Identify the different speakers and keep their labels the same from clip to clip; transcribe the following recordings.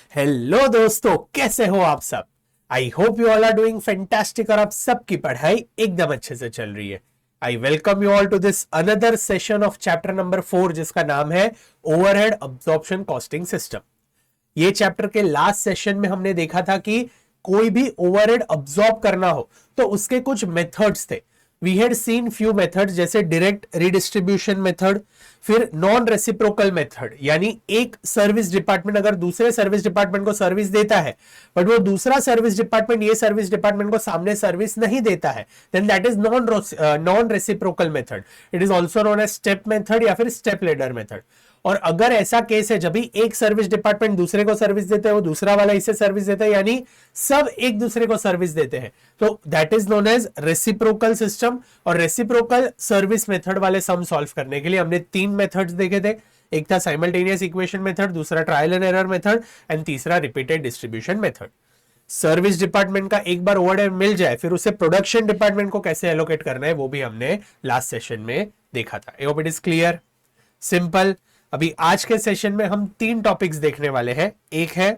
Speaker 1: Hello दोस्तों, कैसे हो आप सब। I hope you all are doing fantastic और आप सबकी पढ़ाई एकदम अच्छे से चल रही है। I welcome you all to this another session of chapter number 4 जिसका नाम है ओवरहेड अब्जॉर्प्शन कॉस्टिंग सिस्टम। ये चैप्टर के लास्ट सेशन में हमने देखा था कि कोई भी ओवरहेड अब्सॉर्ब करना हो तो उसके कुछ मेथड्स थे। We had seen few methods जैसे डायरेक्ट रिडिस्ट्रीब्यूशन मेथड, फिर नॉन रेसिप्रोकल मेथड, यानी एक सर्विस डिपार्टमेंट अगर दूसरे सर्विस डिपार्टमेंट को सर्विस देता है बट वो दूसरा सर्विस डिपार्टमेंट ये सर्विस डिपार्टमेंट को सामने सर्विस नहीं देता है, then that is non reciprocal method. It is also known as step method या फिर स्टेप लेडर मेथड। और अगर ऐसा केस है जब भी एक सर्विस डिपार्टमेंट दूसरे को सर्विस देते हैं, वो दूसरा वाला इसे सर्विस देता है, यानी सब एक दूसरे को सर्विस देते हैं, तो that is known as reciprocal system. और रेसिप्रोकल सर्विस मेथड वाले सम सॉल्व करने के लिए हमने 3 मेथड्स देखे थे। एक था साइमल्टेनियस इक्वेशन मेथड, दूसरा trial and error method and तीसरा repeated distribution method. Service department का एक बार ओवरहेड मिल जाए फिर उसे प्रोडक्शन डिपार्टमेंट को कैसे एलोकेट करना है वो भी हमने लास्ट सेशन में देखा था। आई hope it is clear, simple. अभी आज के सेशन में हम 3 टॉपिक्स देखने वाले हैं। एक है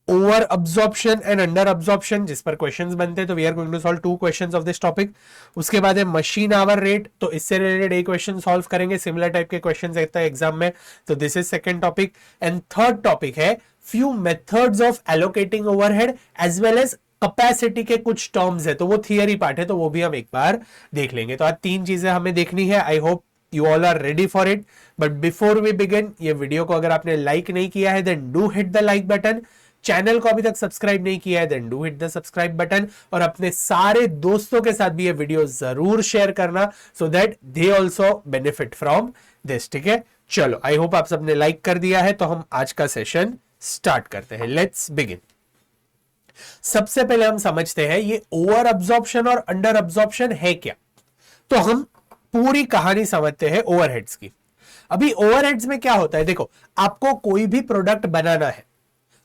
Speaker 1: over absorption and under absorption जिस पर क्वेश्चंस बनते हैं, तो we are going to solve 2 questions of this topic. उसके बाद है मशीन आवर रेट, तो इससे रिलेटेड एक क्वेश्चन सॉल्व करेंगे, सिमिलर टाइप के क्वेश्चंस रहता है एग्जाम में, तो this is second topic. And third topic है few methods of allocating overhead as well as capacity के कुछ टर्म्स है, तो वो थियरी पार्ट है, तो वो भी हम एक बार देख लेंगे। तो आज 3 चीजें हमें देखनी है। I hope you all are ready for it, but before we begin, ये वीडियो को अगर आपने लाइक नहीं किया है then do hit the like button, channel को अभी तक सब्सक्राइब नहीं किया है then do hit the subscribe button, और अपने सारे दोस्तों के साथ भी ये वीडियो जरूर शेयर करना so that they also benefit from this। ठीक है, चलो आई होप आप सबने लाइक कर दिया है, तो हम आज का सेशन स्टार्ट करते हैं। Let's begin. सबसे पहले हम समझते हैं ये ओवर अब्जॉर्प्शन और अंडर अब्जॉर्प्शन है क्या। तो हम पूरी कहानी समझते हैं ओवरहेड्स की। अभी ओवरहेड्स में क्या होता है, देखो आपको कोई भी प्रोडक्ट बनाना है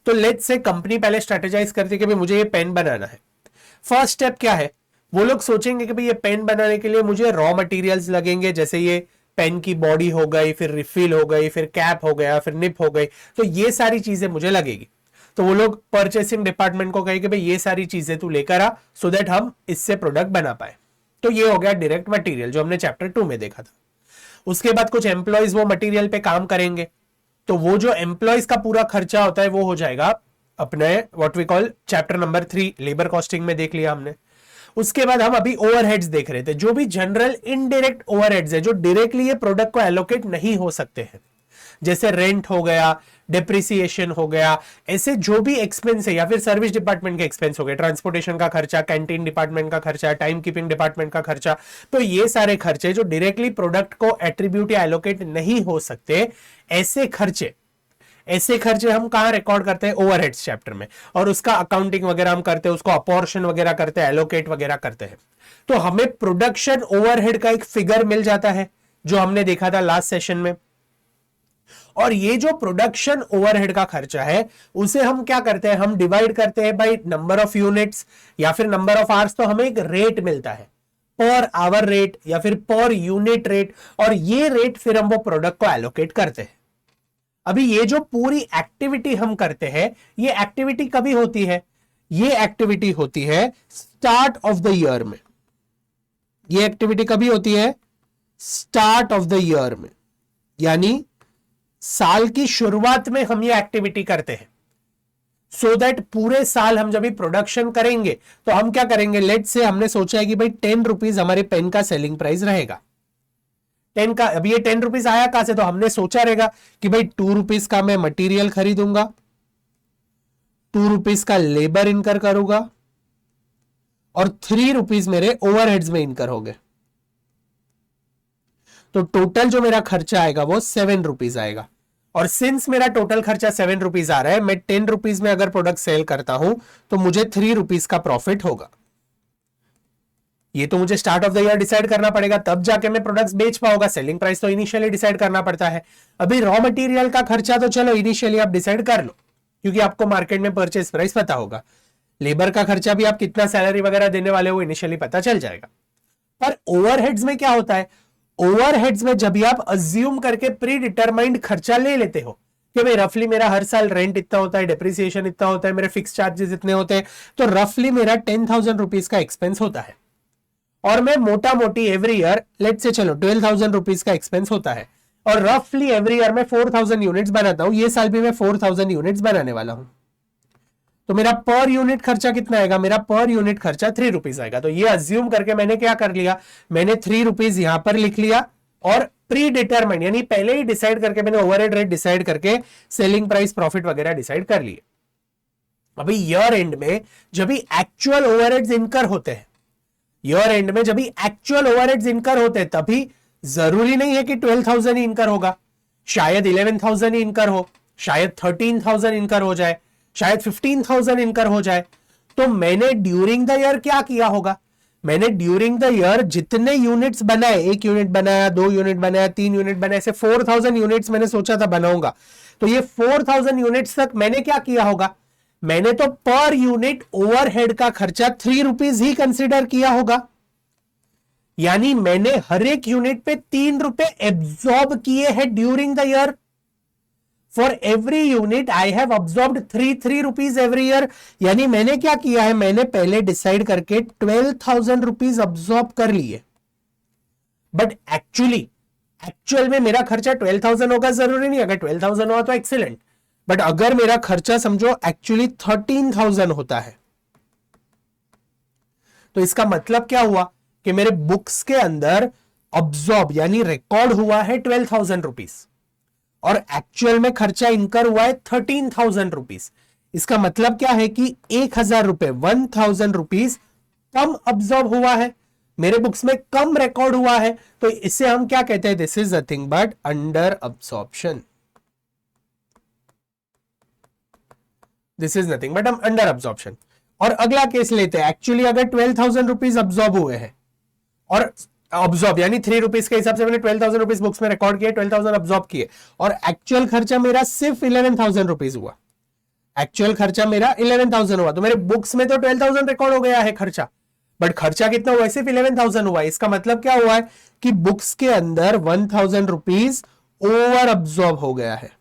Speaker 1: तो लेट्स से कंपनी पहले स्ट्रेटेजाइज करती है कि भाई मुझे ये पेन बनाना है। फर्स्ट स्टेप क्या है, वो लोग सोचेंगे कि भाई ये पेन बनाने के लिए मुझे रॉ मटेरियल्स लगेंगे, जैसे ये पेन की बॉडी हो गई, फिर रिफिल हो गई, फिर कैप हो गया, फिर निप हो गई, तो ये सारी चीजें मुझे लगेगी। तो वो लोग परचेसिंग डिपार्टमेंट को कहेंगे भाई ये सारी चीजें तू लेकर आ सो दैट हम इससे प्रोडक्ट बना पाए। तो ये हो गया डायरेक्ट मटेरियल जो हमने चैप्टर 2 में देखा था। उसके बाद कुछ एम्प्लॉयज वो मटेरियल पे काम करेंगे, तो वो जो एम्प्लॉयज का पूरा खर्चा होता है वो हो जाएगा अपने what we call chapter number 3 labour costing में देख लिया हमने। उसके बाद हम अभी ओवरहेड्स देख रहे थे, जो भी जनरल इनडायरेक्ट ओवरहेड्स है जो डायरेक्टली ये प्रोडक्ट को एलोकेट नहीं हो सकते हैं, जैसे रेंट हो गया, डिप्रिसिएशन हो गया, ऐसे जो भी एक्सपेंस है, या फिर सर्विस डिपार्टमेंट के एक्सपेंस हो गए, ट्रांसपोर्टेशन का खर्चा, कैंटीन डिपार्टमेंट का खर्चा, टाइम कीपिंग डिपार्टमेंट का खर्चा, तो ये सारे खर्चे जो डायरेक्टली प्रोडक्ट को एट्रीब्यूट या एलोकेट नहीं हो सकते, ऐसे खर्चे हम कहां रिकॉर्ड करते हैं, ओवरहेड्स चैप्टर में, और उसका अकाउंटिंग वगैरह हम करते हैं, उसको अपॉर्शन वगैरह करते हैं, एलोकेट वगैरह करते हैं। तो हमें प्रोडक्शन ओवरहेड का एक फिगर मिल जाता है जो हमने देखा था लास्ट सेशन में। और ये जो प्रोडक्शन ओवरहेड का खर्चा है उसे हम क्या करते हैं, हम डिवाइड करते हैं बाय नंबर ऑफ यूनिट्स या फिर नंबर ऑफ आवर्स, तो हमें एक रेट मिलता है, पर आवर रेट या फिर पर यूनिट रेट, और ये रेट फिर हम वो प्रोडक्ट को एलोकेट करते हैं। अभी ये जो पूरी एक्टिविटी हम करते हैं, ये एक्टिविटी कभी होती है, ये एक्टिविटी होती है स्टार्ट ऑफ द ईयर में। ये एक्टिविटी कभी होती है, स्टार्ट ऑफ द ईयर में, यानी साल की शुरुआत में हम ये एक्टिविटी करते हैं, सो दैट पूरे साल हम जब भी प्रोडक्शन करेंगे तो हम क्या करेंगे, लेट से हमने सोचा है कि भाई 10 रुपीज हमारे पेन का सेलिंग प्राइस रहेगा, 10 का। अभी ये 10 रुपीज आया कहां से, तो हमने सोचा रहेगा कि भाई 2 रुपीज का मैं मटेरियल खरीदूंगा, 2 रुपीज का लेबर इनकर करूंगा, और 3 रुपीज मेरे ओवरहेड्स में इनकर हो गए, तो टोटल जो मेरा खर्चा आएगा वो 7 रुपीज आएगा। और सिंस मेरा टोटल खर्चा 7 रुपीज आ रहा है, मैं 10 रुपीज में अगर प्रोडक्ट सेल करता हूं तो मुझे 3 रुपीज का प्रॉफिट होगा। ये तो मुझे start of the year decide करना पड़ेगा, तब जाके मैं प्रोडक्ट्स बेच पाऊंगा। सेलिंग प्राइस तो इनिशियली डिसाइड करना पड़ता है। अभी रॉ मटेरियल का खर्चा तो चलो इनिशियली आप डिसाइड कर लो, क्योंकि आपको मार्केट में परचेस प्राइस पता होगा। लेबर का खर्चा भी आप कितना सैलरी वगैरह देने वाले हो इनिशियली पता चल जाएगा। पर ओवरहेड्स में क्या होता है, ओवरहेड्स में जब भी आप अज्यूम करके प्री डिटरमाइंड खर्चा ले लेते हो, कि भाई रफली मेरा हर साल रेंट इतना होता है, डिप्रिसिएशन इतना होता है, मेरे फिक्स चार्जेस इतने होते हैं, तो रफली मेरा 10,000 रुपीज का एक्सपेंस होता है। और मैं मोटा मोटी एवरी ईयर लेट से चलो 12,000 रुपीज का एक्सपेंस होता है, और रफली एवरी ईयर मैं 4,000 यूनिट्स बनाता हूं। ये साल भी मैं 4,000 यूनिट्स बनाने वाला हूं। तो मेरा पर यूनिट खर्चा कितना आएगा? मेरा पर यूनिट खर्चा 3 रुपीज आएगा। तो ये अज्यूम करके मैंने क्या कर लिया, मैंने 3 रुपीज यहां पर लिख लिया, और प्री डिटरमाइंड यानी पहले ही डिसाइड करके मैंने ओवरहेड रेट डिसाइड करके सेलिंग प्राइस प्रॉफिट वगैरह डिसाइड कर लिए। अभी ईयर एंड में जब भी एक्चुअल ओवरहेड्स इनकर होते हैं, ईयर एंड में जब भी एक्चुअल ओवरहेड्स इनकर होते हैं, तभी जरूरी नहीं है कि 12,000 ही इनकर होगा, शायद 11,000 ही इनकर हो, शायद 13,000 इनकर हो जाए, शायद 15,000 इनकर हो जाए। तो मैंने ड्यूरिंग द ईयर क्या किया होगा? मैंने ड्यूरिंग द ईयर जितने यूनिट्स बनाए, 1 यूनिट बनाया, 2 यूनिट बनाया, 3 यूनिट बनाया, ऐसे 4,000 यूनिट्स मैंने सोचा था बनाऊंगा। तो ये 4,000 यूनिट्स तक मैंने क्या किया होगा? मैंने तो पर यूनिट ओवरहेड का खर्चा 3 रुपीज ही कंसिडर किया होगा। यानी मैंने हर एक यूनिट पे 3 रुपए एब्जॉर्ब किए हैं during the year. For every unit I have absorbed 3 rupees every year. यानी मैंने क्या किया है, मैंने पहले डिसाइड करके 12,000 रुपीज अब्सॉर्ब कर लिए। बट एक्चुअल में मेरा खर्चा 12,000 होगा जरूरी नहीं, अगर 12,000 हुआ तो एक्सीलेंट। बट अगर मेरा खर्चा समझो एक्चुअली 13,000 होता है, तो इसका मतलब क्या हुआ कि मेरे बुक्स के अंदर अब्सॉर्ब यानी रिकॉर्ड हुआ है 12,000 रुपीज, और एक्चुअल में खर्चा इनकर हुआ है 13,000 रुपीज। इसका मतलब क्या है कि 1,000 रुपए 1,000 रुपीज कम अब्सॉर्ब हुआ है, मेरे बुक्स में कम रिकॉर्ड हुआ है। तो इसे हम क्या कहते हैं? This is nothing but under absorption. This is nothing but under absorption. और अगला केस लेते हैं, एक्चुअली अगर 12,000 रुपीज अब्सॉर्ब हुए हैं, और अब्सॉर्ब यानी 3 रुपीज के हिसाब से मैंने 12,000 रुपीज बुक्स में रिकॉर्ड किए, 12,000 अब्सॉर्ब किए, और एक्चुअल खर्चा मेरा सिर्फ 11,000 रुपीज हुआ। एक्चुअल खर्चा मेरा 11,000 हुआ, तो मेरे बुक्स में तो 12,000 रिकॉर्ड हो गया है खर्चा, बट खर्चा कितना हुआ? सिर्फ 11,000 हुआ। इसका मतलब क्या हुआ है कि बुक्स के अंदर 1,000 रुपीज ओवर अब्सॉर्ब हो गया है।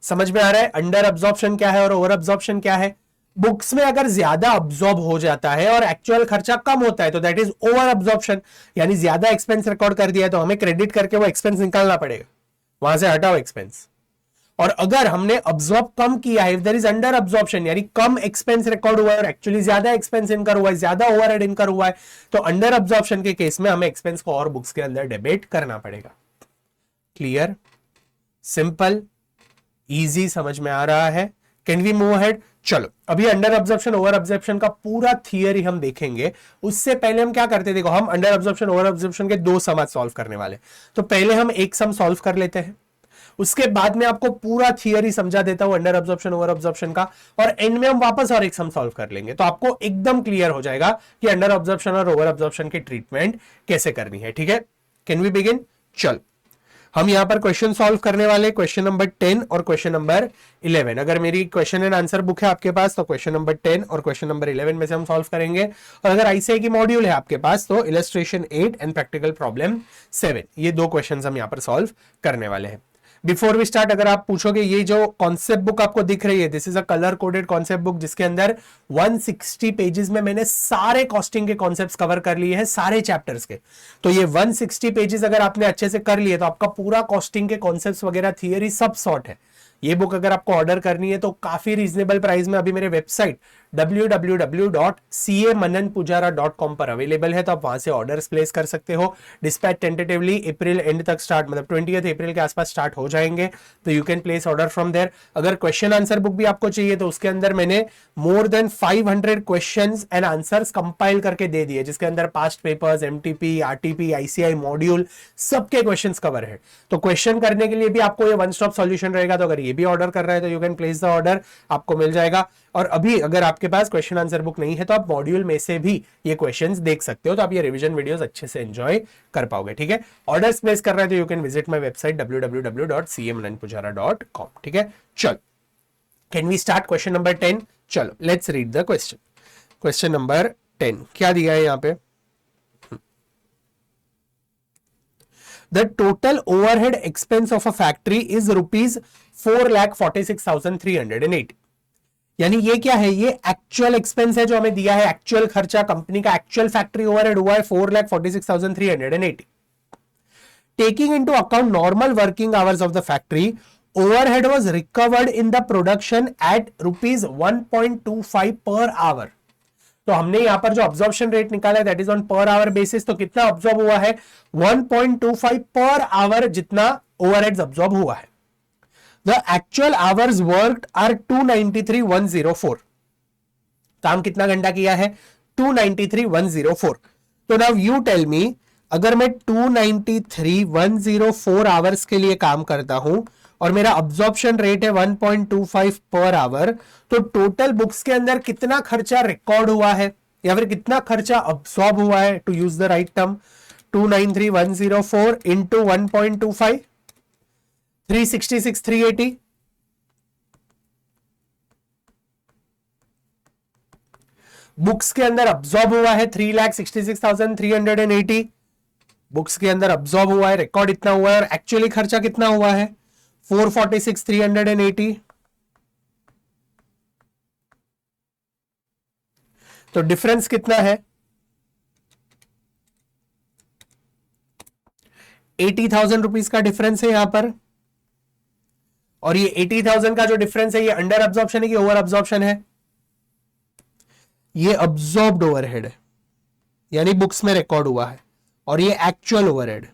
Speaker 1: समझ में आ रहा है अंडर अब्सॉर्प्शन क्या है और ओवर अब्सॉर्प्शन क्या है? बुक्स में अगर ज्यादा अब्सॉर्ब हो जाता है और एक्चुअल खर्चा कम होता है तो दैट इज ओवर अब्सॉर्प्शन, यानी ज्यादा एक्सपेंस रिकॉर्ड कर दिया है तो हमें क्रेडिट करके वो एक्सपेंस निकालना पड़ेगा, वहां से हटाओ एक्सपेंस। और अगर हमने अब्सॉर्ब कम किया है, if there is under absorption यानी कम एक्सपेंस रिकॉर्ड हुआ है और एक्चुअली ज्यादा एक्सपेंस इनकर हुआ है, ज्यादा ओवरहेड इनकर हुआ है, तो अंडर अब्सॉर्प्शन के केस में हमें एक्सपेंस को और बुक्स के अंदर डेबिट करना पड़ेगा। क्लियर? सिंपल, इजी, समझ में आ रहा है? Can we move ahead? चलो अभी अंडर अब्जॉर्प्शन ओवर अब्जॉर्प्शन का पूरा थियरी हम देखेंगे। उससे पहले हम क्या करते हैं, देखो हम अंडर अब्जॉर्प्शन ओवर अब्जॉर्प्शन के 2 सम आज सॉल्व करने वाले, तो पहले हम एक सम सॉल्व कर लेते हैं, उसके बाद में आपको पूरा थियरी समझा देता हूं अंडर अब्जॉर्प्शन ओवर अब्जॉर्प्शन का, और एंड में हम वापस और एक सम सॉल्व कर लेंगे, तो आपको एकदम क्लियर हो जाएगा कि अंडर अब्जॉर्प्शन और ओवर अब्जॉर्प्शन की ट्रीटमेंट कैसे करनी है। ठीक है, कैन वी बिगिन? चल हम यहां पर क्वेश्चन सॉल्व करने वाले, क्वेश्चन नंबर 10 और क्वेश्चन नंबर 11। अगर मेरी क्वेश्चन एंड आंसर बुक है आपके पास तो क्वेश्चन नंबर 10 और क्वेश्चन नंबर 11 में से हम सॉल्व करेंगे, और अगर आईसीआई की मॉड्यूल है आपके पास तो इलस्ट्रेशन 8 एंड प्रैक्टिकल प्रॉब्लम 7, ये 2 क्वेश्चन हम यहां पर सॉल्व करने वाले हैं। बिफोर वी स्टार्ट, अगर आप पूछोगे ये जो कॉन्सेप्ट बुक आपको दिख रही है, this is a colour coded concept book जिसके अंदर 160 पेजेस में मैंने सारे कॉस्टिंग के कॉन्सेप्ट्स कवर कर लिए हैं, सारे चैप्टर्स के। तो ये 160 पेजेस अगर आपने अच्छे से कर लिए तो आपका पूरा कॉस्टिंग के कॉन्सेप्ट्स वगैरह थियरी सब सॉर्ट है। ये बुक अगर आपको ऑर्डर करनी है तो काफी रीजनेबल प्राइस में अभी मेरे वेबसाइट www.camananpujara.com पर अवेलेबल है, तो आप वहां से ऑर्डर्स प्लेस कर सकते हो। डिस्पैच टेंटेटिवली अप्रैल एंड तक स्टार्ट, मतलब 20 अप्रैल के आसपास स्टार्ट हो जाएंगे, तो you can place order from there. अगर क्वेश्चन आंसर बुक भी आपको चाहिए तो उसके अंदर मैंने more than 500 questions and answers compile करके दे दिए, जिसके अंदर past papers, MTP, RTP, ICI module सबके क्वेश्चंस कवर है। तो क्वेश्चन करने के लिए भी आपको ये वन स्टॉप सॉल्यूशन रहेगा, तो अगर ये भी ऑर्डर कर रहे हैं तो you can place the order, आपको मिल जाएगा। और अभी अगर आपके पास क्वेश्चन आंसर बुक नहीं है तो आप मॉड्यूल में से भी ये क्वेश्चंस देख सकते हो, तो आप ये रिवीजन वीडियोस अच्छे से एंजॉय कर पाओगे। ठीक है, ऑर्डर्स प्लेस कर रहे हैं तो you can visit my website www.camananpujara.com। ठीक है, चल can we start question number 10? चलो let's read the question. Question number 10 क्या दिया है यहाँ पे? The total overhead expense of a factory is ₹4,46,380। यानी ये क्या है, ये एक्चुअल एक्सपेंस है जो हमें दिया है, एक्चुअल खर्चा कंपनी का, एक्चुअल फैक्ट्री ओवरहेड हुआ है 4,46,380। Taking into account normal working hours of the factory, overhead was recovered in the production at ₹1.25 per hour। तो हमने यहां पर जो ऑब्जॉर्प्शन रेट निकाला है that is on per hour basis, तो कितना ऑब्जॉर्ब हुआ है 1.25 पर आवर जितना ओवरहेड्स ऑब्जॉर्ब हुआ है। The actual hours worked are 293,104। काम कितना घंटा किया है 293,104। तो नाउ यू टेल मी, अगर मैं 293,104 आवर्स के लिए काम करता हूं और मेरा अब्जॉर्प्शन रेट है 1.25 पर आवर, तो टोटल बुक्स के अंदर कितना खर्चा रिकॉर्ड हुआ है या फिर कितना खर्चा अब्सॉर्ब हुआ है, to use the right term, 293,104 into 1.25, 366,380। Books के अंदर अब्सॉर्ब हुआ है 3,66,380। बुक्स के अंदर अब्सॉर्ब हुआ है, रिकॉर्ड इतना हुआ है, और एक्चुअली खर्चा कितना हुआ है 446,380। तो डिफरेंस कितना है 80,000 रुपीज का डिफरेंस है यहां पर। और ये 80,000 का जो डिफरेंस है ये अंडर अब्जॉर्प्शन है कि ओवर अब्जॉर्प्शन है, ये अब्सॉर्ब्ड ओवरहेड है, यानी बुक्स में रिकॉर्ड हुआ है, और ये एक्चुअल ओवरहेड।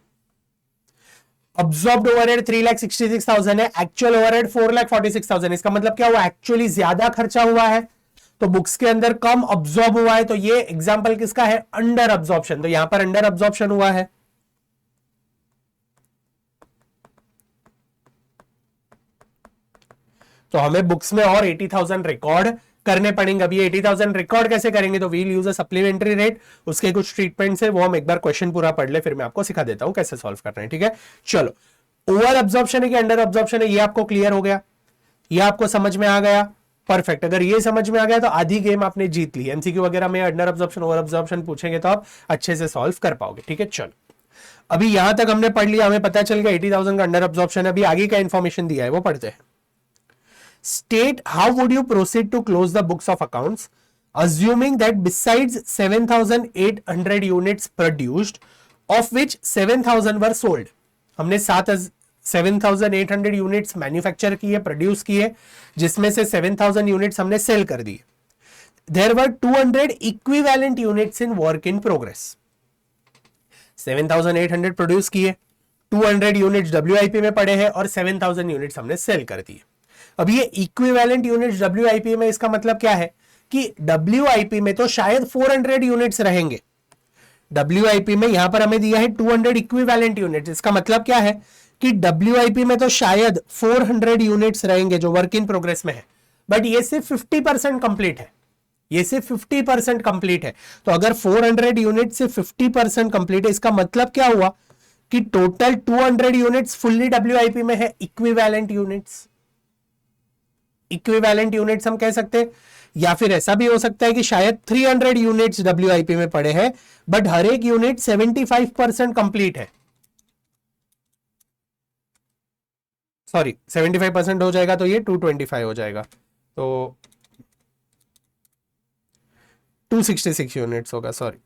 Speaker 1: अब्सॉर्ब्ड ओवरहेड 3,66,000 है, एक्चुअल ओवरहेड 4,46,000। इसका मतलब क्या हुआ, एक्चुअली ज्यादा खर्चा हुआ है तो बुक्स के अंदर कम अब्सॉर्ब हुआ है। तो ये एग्जांपल किसका है, अंडर अब्सॉर्प्शन। तो यहां पर अंडर अब्सॉर्प्शन हुआ है। तो हमें बुक्स में और 80,000 रिकॉर्ड करने पड़ेंगे। अभी 80,000 रिकॉर्ड कैसे करेंगे, तो we'll use a supplementary rate, उसके कुछ ट्रीटमेंट्स है, वो हम एक बार क्वेश्चन पूरा पढ़ ले, फिर मैं आपको सिखा देता हूं कैसे सॉल्व करना है। ठीक है, चलो, ओवर अब्जॉर्प्शन है कि अंडर अब्जॉर्प्शन है, ये आपको क्लियर हो गया, ये आपको समझ में आ गया, परफेक्ट। अगर ये समझ में आ गया तो आधी गेम आपने जीत ली। एमसीक्यू वगैरह में अंडर अब्जॉर्प्शन ओवर अब्जॉर्प्शन पूछेंगे तो आप अच्छे से सॉल्व कर पाओगे। ठीक है, चलो, अभी यहां तक हमने पढ़ लिया, हमें पता चल गया 80,000 का अंडर अब्जॉर्प्शन है। अभी आगे का इंफॉर्मेशन दिया है वो पढ़ते हैं। State how would you proceed to close the books of accounts, assuming that besides 7,800 units produced, of which 7,000 were sold। हमने 7,800 यूनिट्स मैन्युफैक्चर किए, प्रोड्यूस किए, जिसमें से 7,000 यूनिट्स हमने सेल कर दिए। There were 200 equivalent units in work in progress। 7,800 produce किए, 200 units WIP में पड़े हैं और 7,000 यूनिट्स हमने सेल कर दिए। अब ये इक्विवेलेंट यूनिट्स WIP में, इसका मतलब क्या है कि WIP में तो शायद 400 यूनिट्स रहेंगे। WIP में यहां पर हमें दिया है 200 इक्विवेलेंट यूनिट्स, इसका मतलब क्या है कि WIP में तो शायद 400 यूनिट्स रहेंगे जो वर्क इन प्रोग्रेस में है, बट ये सिर्फ 50% कंप्लीट है, ये सिर्फ 50% कंप्लीट है। तो अगर 400 यूनिट से 50% कंप्लीट है, इसका मतलब क्या हुआ कि टोटल 200 यूनिट्स फुल्ली WIP में है, इक्विवेलेंट यूनिट्स। इक्विवेलेंट यूनिट्स हम कह सकते हैं, या फिर ऐसा भी हो सकता है कि शायद 300 यूनिट्स WIP में पड़े हैं, बट हर एक यूनिट 75% कंप्लीट है। सॉरी, 75% हो जाएगा तो ये 225 हो जाएगा, तो 266 यूनिट्स होगा, सॉरी।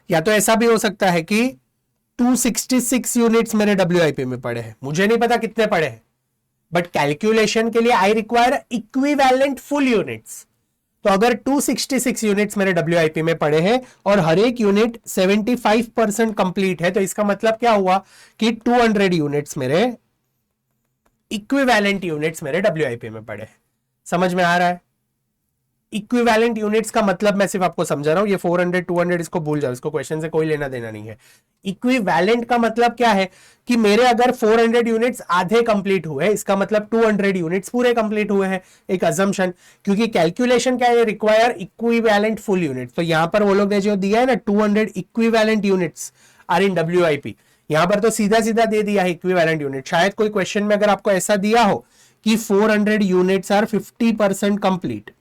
Speaker 1: या तो ऐसा भी हो सकता है कि 266 यूनिट्स मेरे WIP में पड़े हैं, मुझे नहीं पता कितने पड़े हैं, बट कैलकुलेशन के लिए I require equivalent full units. तो अगर 266 यूनिट्स मेरे WIP में पड़े हैं और हर एक यूनिट 75% कंप्लीट है, तो इसका मतलब क्या हुआ कि 200 यूनिट्स मेरे इक्विवेलेंट यूनिट्स मेरे WIP में पड़े हैं। समझ में आ रहा है? इक्विवेलेंट यूनिट्स का मतलब मैं सिर्फ आपको समझा रहा हूं, ये 400 200 इसको भूल जाओ, इसको क्वेश्चन से कोई लेना देना नहीं है। इक्विवेलेंट का मतलब क्या है कि मेरे अगर 400 यूनिट्स आधे कंप्लीट हुए, इसका मतलब 200 यूनिट्स पूरे कंप्लीट हुए हैं, एक अजम्पशन। क्योंकि कैलकुलेशन क्या है, रिक्वायर इक्विवेलेंट फुल यूनिट्स। तो यहां पर वो लोग ने जो दिया है ना 200 equivalent units are in WIP, यहां पर तो सीधा सीधा दे दिया है इक्विवेलेंट यूनिट। शायद कोई क्वेश्चन में अगर आपको ऐसा दिया हो कि 400 यूनिट्स आर 50% कंप्लीट,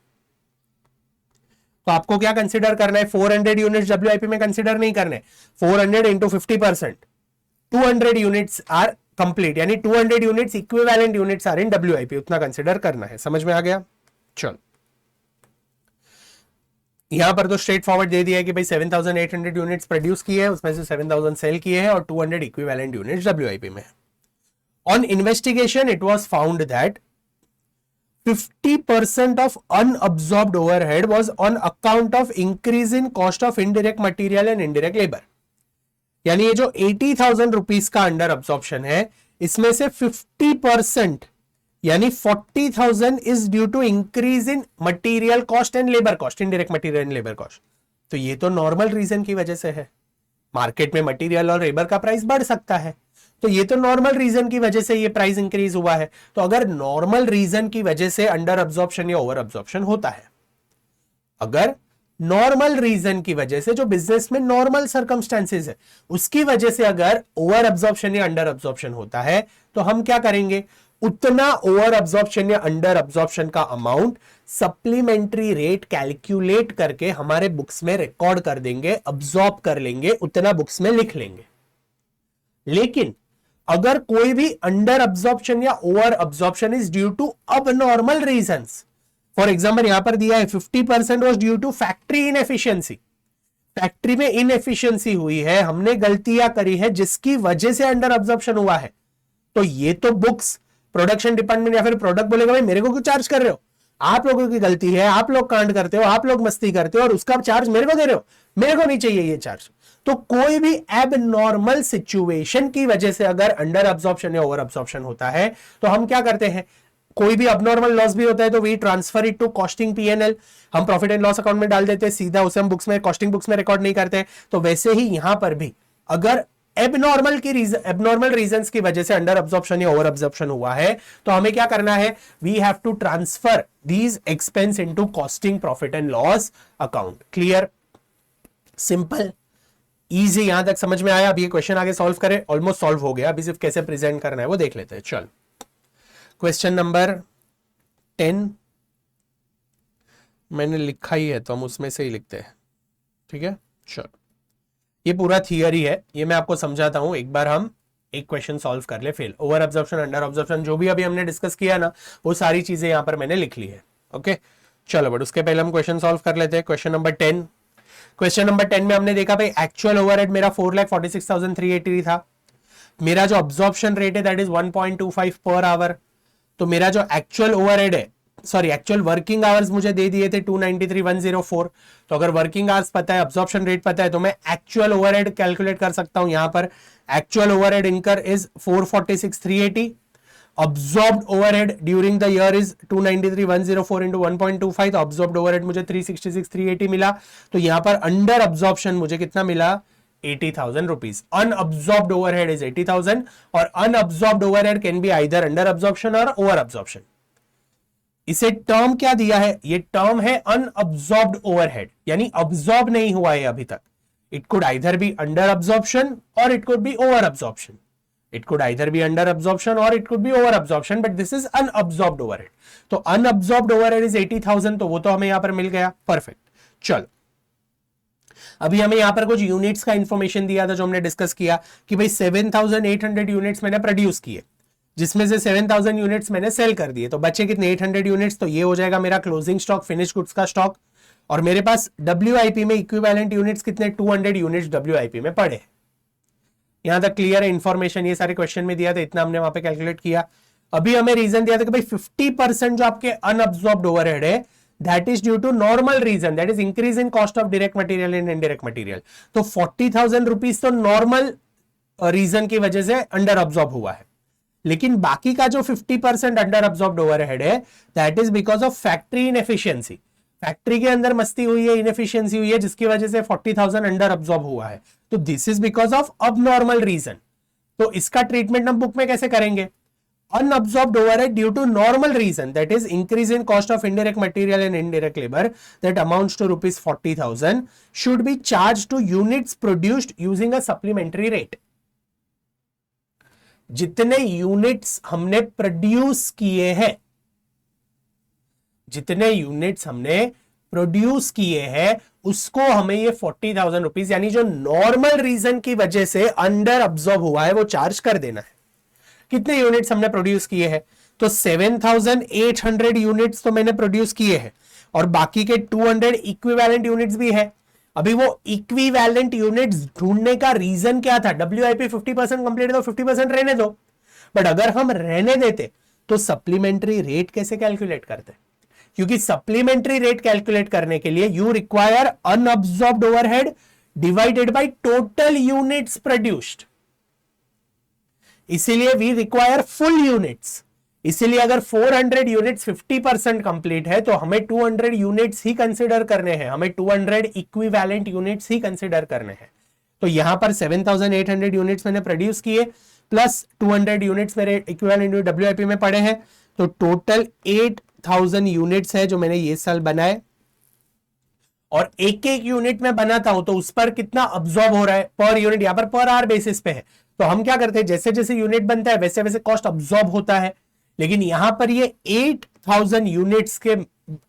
Speaker 1: तो आपको क्या कंसिडर करना है, 400 यूनिट्स डब्ल्यूआईपी में कंसिडर नहीं करने, 400 इंटू 50%, 200 यूनिट्स आर कंप्लीट, यानी 200 units equivalent units are in WIP, उतना कंसिडर करना है। समझ में आ गया? चलो, यहां पर तो स्ट्रेट फॉरवर्ड दे दिया है कि भाई 7800 यूनिट्स प्रोड्यूस किए हैं, उसमें से 7000 सेल किए हैं और 200 इक्विवेलेंट यूनिट्स डब्ल्यूआईपी में। On investigation it was found that 50% of unabsorbed overhead was on account of increase in cost of indirect material and indirect labor। यानी ये जो 80,000 रुपीस का अंडर अब्सॉर्प्शन है, इसमें से 50% यानी 40,000 is due to increase in material cost and labour cost, indirect material and labour cost. तो ये तो नॉर्मल रीजन की वजह से है, मार्केट में मटीरियल और लेबर का प्राइस बढ़ सकता है, तो ये तो नॉर्मल रीजन की वजह से ये प्राइस इंक्रीज हुआ है। तो अगर नॉर्मल रीजन की वजह से अंडर अब्सॉर्प्शन या ओवर अब्सॉर्प्शन होता है, अगर नॉर्मल रीजन की वजह से, जो बिजनेस में नॉर्मल सर्कमस्टेंसेस है, उसकी वजह से अगर ओवर अब्सॉर्प्शन या अंडर अब्सॉर्प्शन होता है, तो हम क्या करेंगे, उतना ओवर अब्सॉर्प्शन या अंडर अब्सॉर्प्शन का अमाउंट सप्लीमेंट्री रेट कैलकुलेट करके हमारे बुक्स में रिकॉर्ड कर देंगे, अब्सॉर्ब कर लेंगे, उतना बुक्स में लिख लेंगे। लेकिन अगर कोई भी अंडर अब्सॉर्प्शन या over absorption is due to abnormal reasons, for example यहां पर दिया है 50% was due to factory inefficiency, factory में इनएफिशिएंसी हुई है, हमने गलतियां करी है जिसकी वजह से अंडर अब्सॉर्प्शन हुआ है, तो ये तो बुक्स, प्रोडक्शन डिपार्टमेंट या फिर प्रोडक्ट बोलेगा भाई मेरे को क्यों चार्ज कर रहे हो, आप लोगों की गलती है, आप लोग कांड करते हो, आप लोग मस्ती करते हो और उसका चार्ज मेरे को दे रहे हो, मेरे को नहीं चाहिए ये चार्ज। तो कोई भी एबनॉर्मल सिचुएशन की वजह से अगर अंडर अब्सॉर्प्शन या ओवर अब्सॉर्प्शन होता है, तो हम क्या करते हैं, कोई भी अबनॉर्मल लॉस भी होता है तो we transfer it to costing PNL, हम प्रॉफिट एंड लॉस अकाउंट में डाल देते हैं सीधा, उसे हम बुक्स में, कॉस्टिंग बुक्स में रिकॉर्ड नहीं करते। तो वैसे ही यहां पर भी अगर एबनॉर्मल रीजंस की वजह से अंडर अब्सॉर्प्शन या ओवर अब्सॉर्प्शन हुआ है, तो हमें क्या करना है, we have to transfer these expense into costing profit and loss account. Clear, simple, easy, यहां तक समझ में आया? अब ये क्वेश्चन आगे सॉल्व करें, ऑलमोस्ट सॉल्व हो गया, अभी सिर्फ कैसे प्रेजेंट करना है वो देख लेते हैं। चल, क्वेश्चन नंबर 10 मैंने लिखा ही है तो हम उसमें से ही लिखते हैं, ठीक है। चलो, ये पूरा थियरी है, ये मैं आपको समझाता हूं, एक बार हम एक क्वेश्चन सॉल्व कर ले फिर। ओवर ऑब्जर्प्शन, अंडर ऑब्जर्प्शन, जो भी अभी हमने डिस्कस किया ना, वो सारी चीजें यहां पर मैंने लिख ली है। ओके, चलो, बट उसके पहले हम क्वेश्चन सॉल्व कर लेते हैं। क्वेश्चन नंबर 10, क्वेश्चन नंबर 10 में हमने देखा भाई एक्चुअल ओवरहेड मेरा 4,46,380 था, मेरा जो अब्जॉर्प्शन रेट है दैट इज 1.25 पर आवर, तो मेरा जो एक्चुअल ओवरहेड है, सॉरी एक्चुअल वर्किंग आवर्स मुझे दे दिए थे 293,104, तो अगर वर्किंग आवर्स पता है, अब्जॉर्प्शन रेट पता है, तो मैं एक्चुअल ओवरहेड कैलकुलेट कर सकता हूं। यहां पर एक्चुअल ओवरहेड इनकर is 446,380, absorbed overhead during the year is 293,104 into 1.25, तो अब्सॉर्ब्ड ओवरहेड मुझे 366,380 मिला। तो यहां पर अंडर अब्सॉर्प्शन मुझे कितना मिला, 80,000 रुपीज। अनअब्सॉर्ब्ड ओवरहेड इज 80,000 और unabsorbed overhead can be either under absorption और ओवर अब्सॉर्प्शन। इसे टर्म क्या दिया है, ये टर्म है अनअब्सॉर्ब्ड ओवरहेड, यानी अब्सॉर्ब नहीं हुआ है अभी तक। It could either be under absorption और it could be over absorption, it could either be under absorption और it could be over absorption, but this is unabsorbed overhead. तो अनअब्सॉर्ब्ड ओवरहेड इज 80,000, तो वो तो हमें यहां पर मिल गया, परफेक्ट। चलो, अभी हमें यहां पर कुछ यूनिट्स का इंफॉर्मेशन दिया था जो हमने डिस्कस किया कि भाई 7,800 यूनिट्स मैंने प्रोड्यूस किए, जिसमें से 7,000 यूनिट्स मैंने सेल कर दिए, तो बचे कितने, 800 यूनिट्स, तो ये हो जाएगा मेरा क्लोजिंग स्टॉक, फिनिश गुड्स का स्टॉक। और मेरे पास डब्ल्यूआईपी में इक्विवेलेंट यूनिट्स कितने, 200 यूनिट्स डब्ल्यूआईपी में पड़े। यहां तक क्लियर है इंफॉर्मेशन, ये सारे क्वेश्चन में दिया था, इतना हमने वहां पे कैलकुलेट किया। अभी हमें रीजन दिया था कि भाई 50% जो आपके अनअब्सॉर्ब्ड ओवरहेड है that is due to normal reason, that is increase in cost of direct material and indirect material। तो 40,000 रुपीज तो नॉर्मल रीजन की वजह से अंडर अब्सॉर्ब हुआ है, लेकिन बाकी का जो 50% अंडर अब्सॉर्ब्ड ओवरहेड है that is because of factory inefficiency, factory के अंदर मस्ती हुई है, इनएफिशिएंसी हुई है, जिसकी वजह से 40,000 अंडर अब्सॉर्ब हुआ है। तो this is because of abnormal reason. तो इसका ट्रीटमेंट हम बुक में कैसे करेंगे, unabsorbed overhead due to normal reason, that is increase in cost of indirect material and indirect labor that amounts to rupees 40,000 should be charged to units produced using a supplementary rate। जितने units हमने produce किए हैं, जितने units हमने produce किए हैं उसको हमें ये 40,000 रुपीज यानी जो नॉर्मल रीजन की वजह से अंडर अब्सॉर्ब हुआ है वो चार्ज कर देना है। कितने यूनिट्स हमने प्रोड्यूस किए हैं? तो 7,800 यूनिट्स तो मैंने प्रोड्यूस किए हैं और बाकी के 200 इक्विवेलेंट यूनिट्स भी है। अभी वो इक्विवेलेंट यूनिट्स ढूंढने का रीजन क्या था? WIP 50% कंप्लीट है तो 50% रहने दो, बट अगर हम रहने देते तो सप्लीमेंट्री रेट कैसे कैलकुलेट करते? क्योंकि सप्लीमेंट्री रेट कैलकुलेट करने के लिए you require unabsorbed overhead divided by total units produced, इसीलिए वी रिक्वायर फुल यूनिट्स। इसीलिए अगर 400 यूनिट्स 50% कंप्लीट है तो हमें 200 यूनिट्स ही कंसीडर करने हैं, हमें 200 इक्विवेलेंट यूनिट्स ही कंसीडर करने हैं। तो यहां पर 7,800 यूनिट्स मैंने प्रोड्यूस किए प्लस 200 यूनिट्स मेरे इक्विवेलेंट WIP में पड़े हैं, तो टोटल 8,000 यूनिट्स है जो मैंने ये साल बनाए। और एक एक यूनिट में बनाता हूं तो उस पर कितना अब्सॉर्ब हो रहा है पर यूनिट, यहां पर पर आवर बेसिस पे है। तो हम क्या करते हैं, जैसे जैसे यूनिट बनता है वैसे वैसे कॉस्ट अब्सॉर्ब होता है। लेकिन यहां पर ये 8,000 यूनिट्स के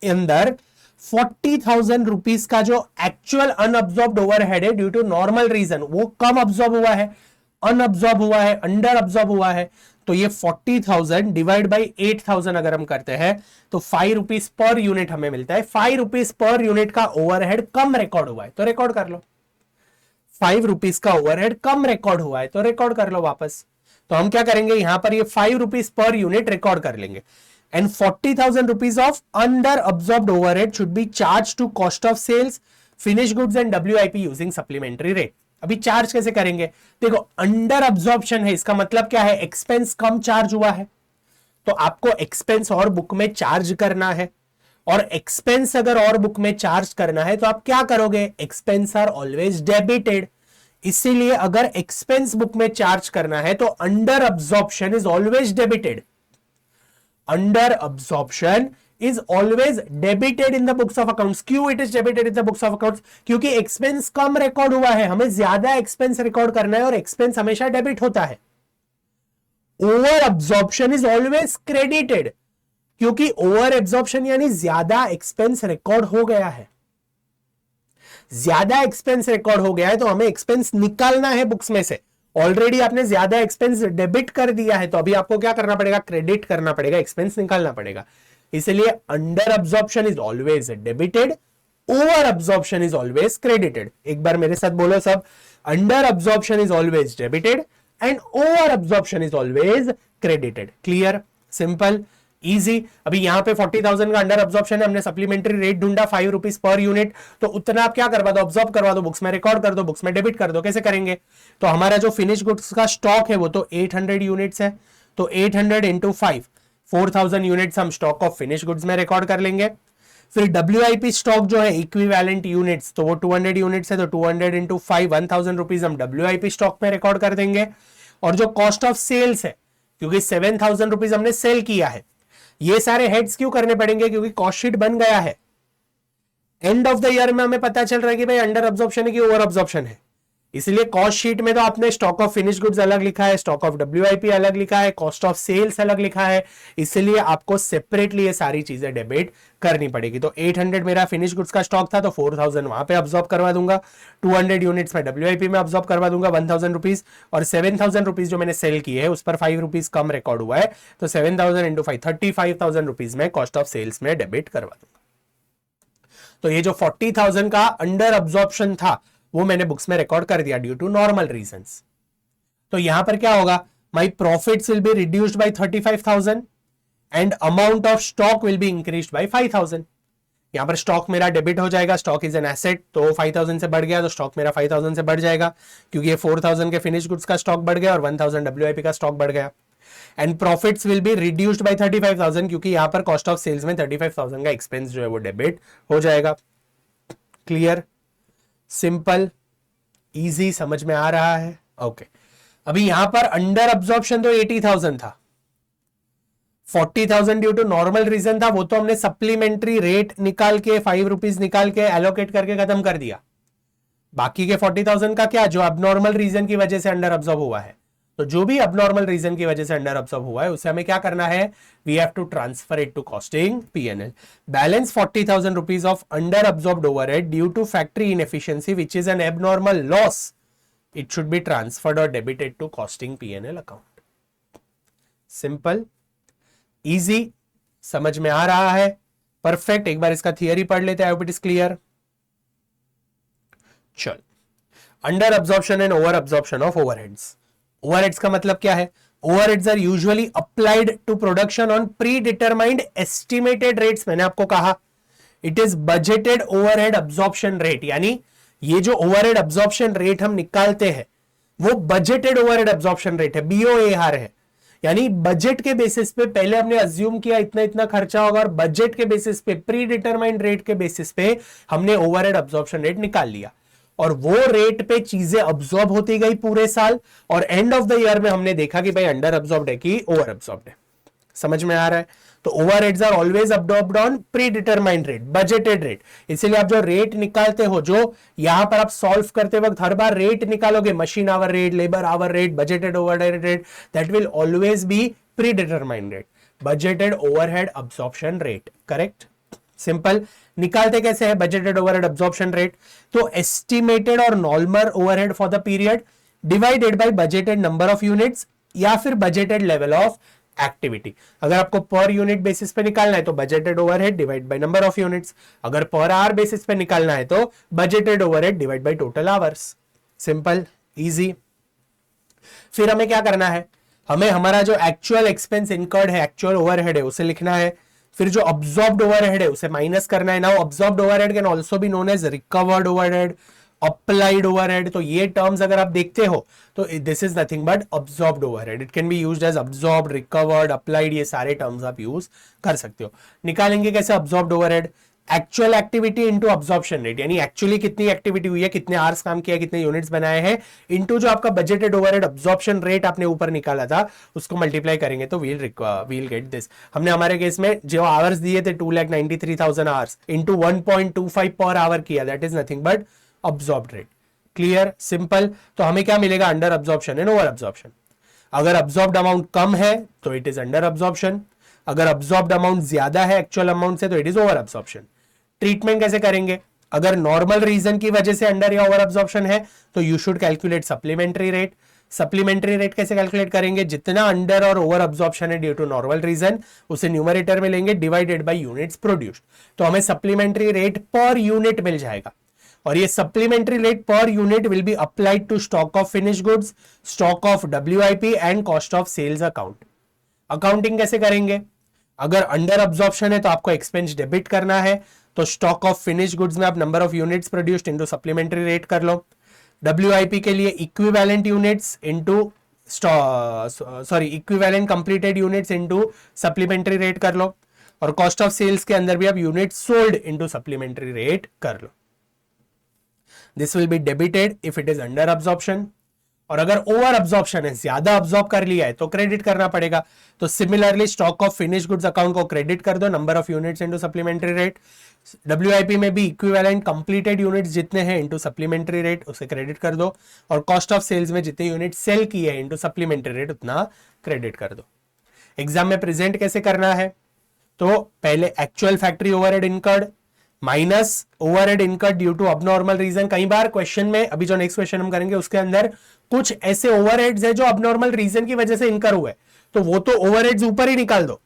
Speaker 1: अंदर 40,000 रुपीज का जो एक्चुअल अनअब्सॉर्ब्ड ओवरहेड है ड्यू टू नॉर्मल रीजन वो कम अब्सॉर्ब हुआ है, अनअब्सॉर्ब हुआ है, अंडर अब्सॉर्ब हुआ है। तो ये 40,000 डिवाइड बाई 8,000 अगर हम करते हैं तो 5 रुपीज पर यूनिट हमें मिलता है। 5 रुपीज पर यूनिट का ओवरहेड कम रिकॉर्ड हुआ है तो रिकॉर्ड कर लो। 5 रुपीज का ओवरहेड कम रिकॉर्ड हुआ है तो रिकॉर्ड कर लो वापस। तो हम क्या करेंगे, यहां पर ये 5 रुपीज पर यूनिट रिकॉर्ड कर लेंगे and 40,000 rupees of under absorbed overhead should be charge to cost of sales, finish goods and WIP using supplementary rate. अभी चार्ज कैसे करेंगे? देखो अंडर अब्सॉर्प्शन है, इसका मतलब क्या है, एक्सपेंस कम चार्ज हुआ है तो आपको एक्सपेंस और बुक में चार्ज करना है। और एक्सपेंस अगर और बुक में चार्ज करना है तो आप क्या करोगे, एक्सपेंस आर ऑलवेज डेबिटेड। इसीलिए अगर एक्सपेंस बुक में चार्ज करना है तो under absorption is always debited. Under absorption is always debited in the books of accounts। क्यों it is debited in the books of accounts? क्योंकि एक्सपेंस कम record हुआ है, हमें ज्यादा एक्सपेंस रिकॉर्ड करना है और एक्सपेंस हमेशा डेबिट होता है। Over absorption is always credited, क्योंकि ओवर एब्सॉर्प्शन यानी ज्यादा एक्सपेंस रिकॉर्ड हो गया है। ज्यादा एक्सपेंस रिकॉर्ड हो गया है तो हमें एक्सपेंस निकालना है बुक्स में से। ऑलरेडी आपने ज्यादा एक्सपेंस डेबिट कर दिया है तो अभी आपको क्या करना पड़ेगा, क्रेडिट करना पड़ेगा, एक्सपेंस निकालना पड़ेगा। इसलिए under absorption is always debited, over absorption is always credited. एक बार मेरे साथ बोलो सब, under absorption is always debited and over absorption is always credited. Clear, simple, easy. अभी यहां पे 40,000 का अंडर अब्सॉर्प्शन है, हमने सप्लीमेंट्री रेट ढूंढा 5 रुपीज पर यूनिट, तो उतना आप क्या करवा दो, ऑब्जॉर्व करवा दो, बुक्स में रिकॉर्ड कर दो, बुक्स में डेबिट कर दो। कैसे करेंगे, तो हमारा जो फिनिश गुड्स का स्टॉक है वो तो 800 यूनिट्स है, तो 800 इंटू 5 4,000 यूनिट्स हम स्टॉक ऑफ फिनिश गुड्स में रिकॉर्ड कर लेंगे। फिर WIP स्टॉक जो है इक्विवेलेंट यूनिट्स, तो वो 200 यूनिट्स है, तो 200 इंटू 5 1,000 रुपीज हम WIP स्टॉक में रिकॉर्ड कर देंगे। और जो कॉस्ट ऑफ सेल्स है, क्योंकि 7,000 रुपीज हमने सेल किया है, ये सारे हेड्स क्यों करने पड़ेंगे, क्योंकि कॉस्ट शीट बन गया है। एंड ऑफ द ईयर में हमें पता चल रहा है कि भाई अंडर अब्सॉर्प्शन है कि ओवर अब्सॉर्प्शन है, इसलिए कॉस्ट शीट में तो आपने स्टॉक ऑफ फिनिश गुड्स अलग लिखा है, स्टॉक ऑफ WIP अलग लिखा है, कॉस्ट ऑफ सेल्स अलग लिखा है, इसलिए आपको सेपरेटली ये सारी चीजें डेबिट करनी पड़ेगी। तो 800 मेरा फिनिश गुड्स का स्टॉक था, तो 4,000 वहां पे अब्सॉर्ब करवा दूंगा, 200 यूनिट्स में WIP में अब्सॉर्ब करवा दूंगा 1,000 रुपीज, और 7,000 रुपीज जो मैंने सेल किए है उस पर 5 रुपीज कम रिकॉर्ड हुआ है, तो 7,000 इंटू 5 35,000 रुपीज में कॉस्ट ऑफ सेल्स में डेबिट करवा दूंगा। तो ये जो 40,000 का अंडर अब्सॉर्प्शन था वो मैंने बुक्स में रिकॉर्ड कर दिया ड्यू टू नॉर्मल रीजंस। तो यहां पर क्या होगा, my profits will be reduced by 35,000 and amount of stock will be increased by 5,000। यहां पर स्टॉक मेरा डेबिट हो जाएगा, स्टॉक इज एन एसेट, तो 5,000 से बढ़ गया तो स्टॉक मेरा 5,000 से बढ़ जाएगा, क्योंकि ये 4,000 के फिनिश गुड्स का स्टॉक बढ़ गया और 1,000 WIP का स्टॉक बढ़ गया। And profits will be reduced by 35,000, क्योंकि यहां पर कॉस्ट ऑफ सेल्स में 35,000 का एक्सपेंस जो है वो डेबिट हो जाएगा। क्लियर, सिंपल, इजी, समझ में आ रहा है? ओके। अभी यहां पर अंडर अब्सॉर्प्शन तो 80,000 था, 40,000 ड्यू टू नॉर्मल रीजन था, वो तो हमने सप्लीमेंट्री रेट निकाल के 5 रुपीज निकाल के एलोकेट करके खत्म कर दिया। बाकी के 40,000 का क्या, जो अब नॉर्मल रीजन की वजह से अंडर अब्सॉर्ब हुआ है, तो जो भी अबनॉर्मल रीजन की वजह से अंडर अब्सॉर्ब हुआ है उसे हमें क्या करना है, we have to transfer it to costing PNL. Balance 40,000 rupees of under absorbed overhead due to factory inefficiency which is an abnormal loss, it should be transferred और debited to costing PNL account. Simple, easy, समझ में आ रहा है, perfect. एक बार इसका theory पढ़ लेते हैं, I hope it is clear. चल, under absorption and over absorption of overheads. Overheads का मतलब क्या है, overheads are usually applied to production on pre determined estimated rates. मैंने आपको कहा it is budgeted overhead absorption rate, यानी ये जो ओवरहेड अब्सॉर्प्शन रेट हम निकालते हैं वो बजटेड ओवरहेड अब्सॉर्प्शन रेट है, बीओएआर है। यानी बजट के बेसिस पे पहले हमने अज्यूम किया इतना इतना खर्चा होगा और बजट के बेसिस पे, प्री डिटरमाइंड रेट के बेसिस पे हमने ओवरहेड अब्सॉर्प्शन रेट निकाल लिया और वो रेट पे चीजें अब्सॉर्ब होती गई पूरे साल और एंड ऑफ द ईयर में हमने देखा कि भाई अंडर अब्सॉर्ब्ड है कि ओवर अब्सॉर्ब्ड है। समझ में आ रहा है? तो overheads are always absorbed on pre determined rate, budgeted rate. इसीलिए आप जो रेट निकालते हो, जो यहां पर आप सॉल्व करते वक्त हर बार रेट निकालोगे, machine hour rate, labour hour rate, budgeted overhead rate, that will always be pre determined rate, budgeted overhead absorption rate. Correct? Simple. निकालते कैसे है बजटेड ओवरहेड अब्सॉर्प्शन रेट? तो एस्टिमेटेड और normal overhead for the period divided by budgeted number of units या फिर budgeted level of activity. अगर आपको per unit basis पे निकालना है तो budgeted overhead divide by number of units, अगर पर आवर बेसिस पे निकालना है तो budgeted overhead divide by total hours. Simple, easy. फिर हमें क्या करना है, हमें हमारा जो एक्चुअल एक्सपेंस इनकर्ड है, एक्चुअल ओवरहेड है, उसे लिखना है। फिर जो अब्सॉर्ब्ड ओवरहेड है उसे माइनस करना है। Now absorbed overhead can also be known as recovered overhead, applied overhead. तो ये टर्म्स अगर आप देखते हो तो this is nothing but absorbed overhead. It can be used as absorbed, recovered, applied, ये सारे टर्म्स आप यूज कर सकते हो। निकालेंगे कैसे absorbed overhead? Actual activity into absorption rate, यानी एक्चुअली कितनी एक्टिविटी हुई है, कितने आवर्स काम किया, कितने यूनिट्स बनाए हैं, इंटू जो आपका बजटेड ओवरहेड अब्सॉर्प्शन रेट आपने ऊपर निकाला था उसको मल्टीप्लाई करेंगे तो वील गेट दिस। हमने हमारे केस में जो आवर्स दिए थे 2,93,000 आवर्स इंटू 1.25 पर आवर किया, that is nothing but absorbed rate. Clear? Simple. तो हमें क्या मिलेगा? Under absorption and over absorption. अगर अब्सॉर्ब्ड अमाउंट कम है तो इट इज अंडर अब्सॉर्प्शन, अगर अब्सॉर्ब्ड अमाउंट ज्यादा है एक्चुअल अमाउंट से तो it is over absorption. Treatment कैसे करेंगे? अगर नॉर्मल रीजन की वजह से अंडर या ओवर अब्सॉर्प्शन है तो you should calculate supplementary rate. Supplementary rate कैसे कैलकुलेट करेंगे? जितना अंडर और ओवर अब्सॉर्प्शन है ड्यू टू नॉर्मल रीजन उसे न्यूमरेटर में लेंगे डिवाइडेड बाय यूनिट्स प्रोड्यूस्ड, तो हमें सप्लीमेंट्री रेट पर यूनिट मिल जाएगा। और ये supplementary rate per unit will be applied to stock of finish goods, stock of WIP and cost of sales account. Accounting कैसे करेंगे? अगर अंडर अब्सॉर्प्शन है तो आपको एक्सपेंस डेबिट करना है, तो स्टॉक ऑफ फिनिश गुड्स में आप number of units produced into supplementary rate कर लो। डब्ल्यूआईपी के लिए equivalent units into equivalent completed units into supplementary rate कर लो। और कॉस्ट ऑफ सेल्स के अंदर भी आप unit sold into supplementary rate कर लो। This will be debited if it is under absorption, और अगर ओवर अब्सॉर्प्शन है, ज्यादा अब्सॉर्ब कर लिया है तो क्रेडिट करना पड़ेगा। तो similarly stock of finish goods account को क्रेडिट कर दो, number of units into supplementary rate. WIP में भी इक्विवेलेंट कंप्लीटेड यूनिट्स जितने हैं इनटू सप्लीमेंट्री रेट उसे क्रेडिट कर दो, और कॉस्ट ऑफ सेल्स में जितने यूनिट सेल किए हैं इनटू सप्लीमेंट्री रेट उतना क्रेडिट कर दो। एग्जाम में प्रेजेंट कैसे करना है? तो पहले actual factory overhead incurred minus overhead incurred due to abnormal reason. कई बार क्वेश्चन में, अभी जो नेक्स्ट क्वेश्चन हम करेंगे उसके अंदर कुछ ऐसे ओवरहेड्स है जो अबनॉर्मल रीजन की वजह से इनकर हुए, तो वो तो ओवरहेड्स ऊपर ही निकाल दो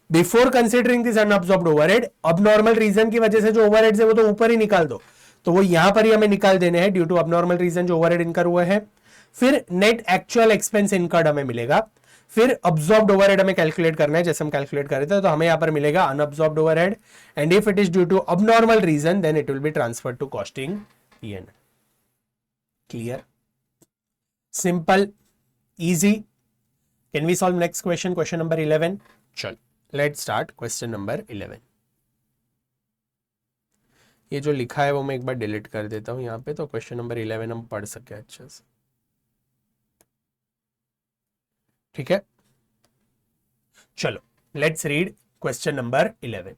Speaker 1: before considering this unabsorbed overhead. Abnormal reason की वजह से जो ओवरहेड्स है वो तो ऊपर ही निकाल दो, तो वो यहां पर ही हमें निकाल देने हैं ड्यू टू अबनॉर्मल रीजन जो ओवरहेड इनकर हुए हैं। फिर नेट एक्चुअल एक्सपेंस इनकर्ड हमें मिलेगा। फिर अब्सॉर्ब्ड ओवरहेड हमें कैलकुलेट करना है, जैसे हम कैलकुलेट कर रहे थे, तो हमें यहां पर मिलेगा unabsorbed overhead, and if it is due to abnormal reason then it will be transferred to costing PNL. Clear? Simple, easy. Can we solve next question, question number 11? चल, लेट्स स्टार्ट क्वेश्चन नंबर 11। ये जो लिखा है वो मैं एक बार delete कर देता हूं यहां पे, तो क्वेश्चन नंबर 11 हम पढ़ सके अच्छे से। ठीक है, चलो let's read question number 11।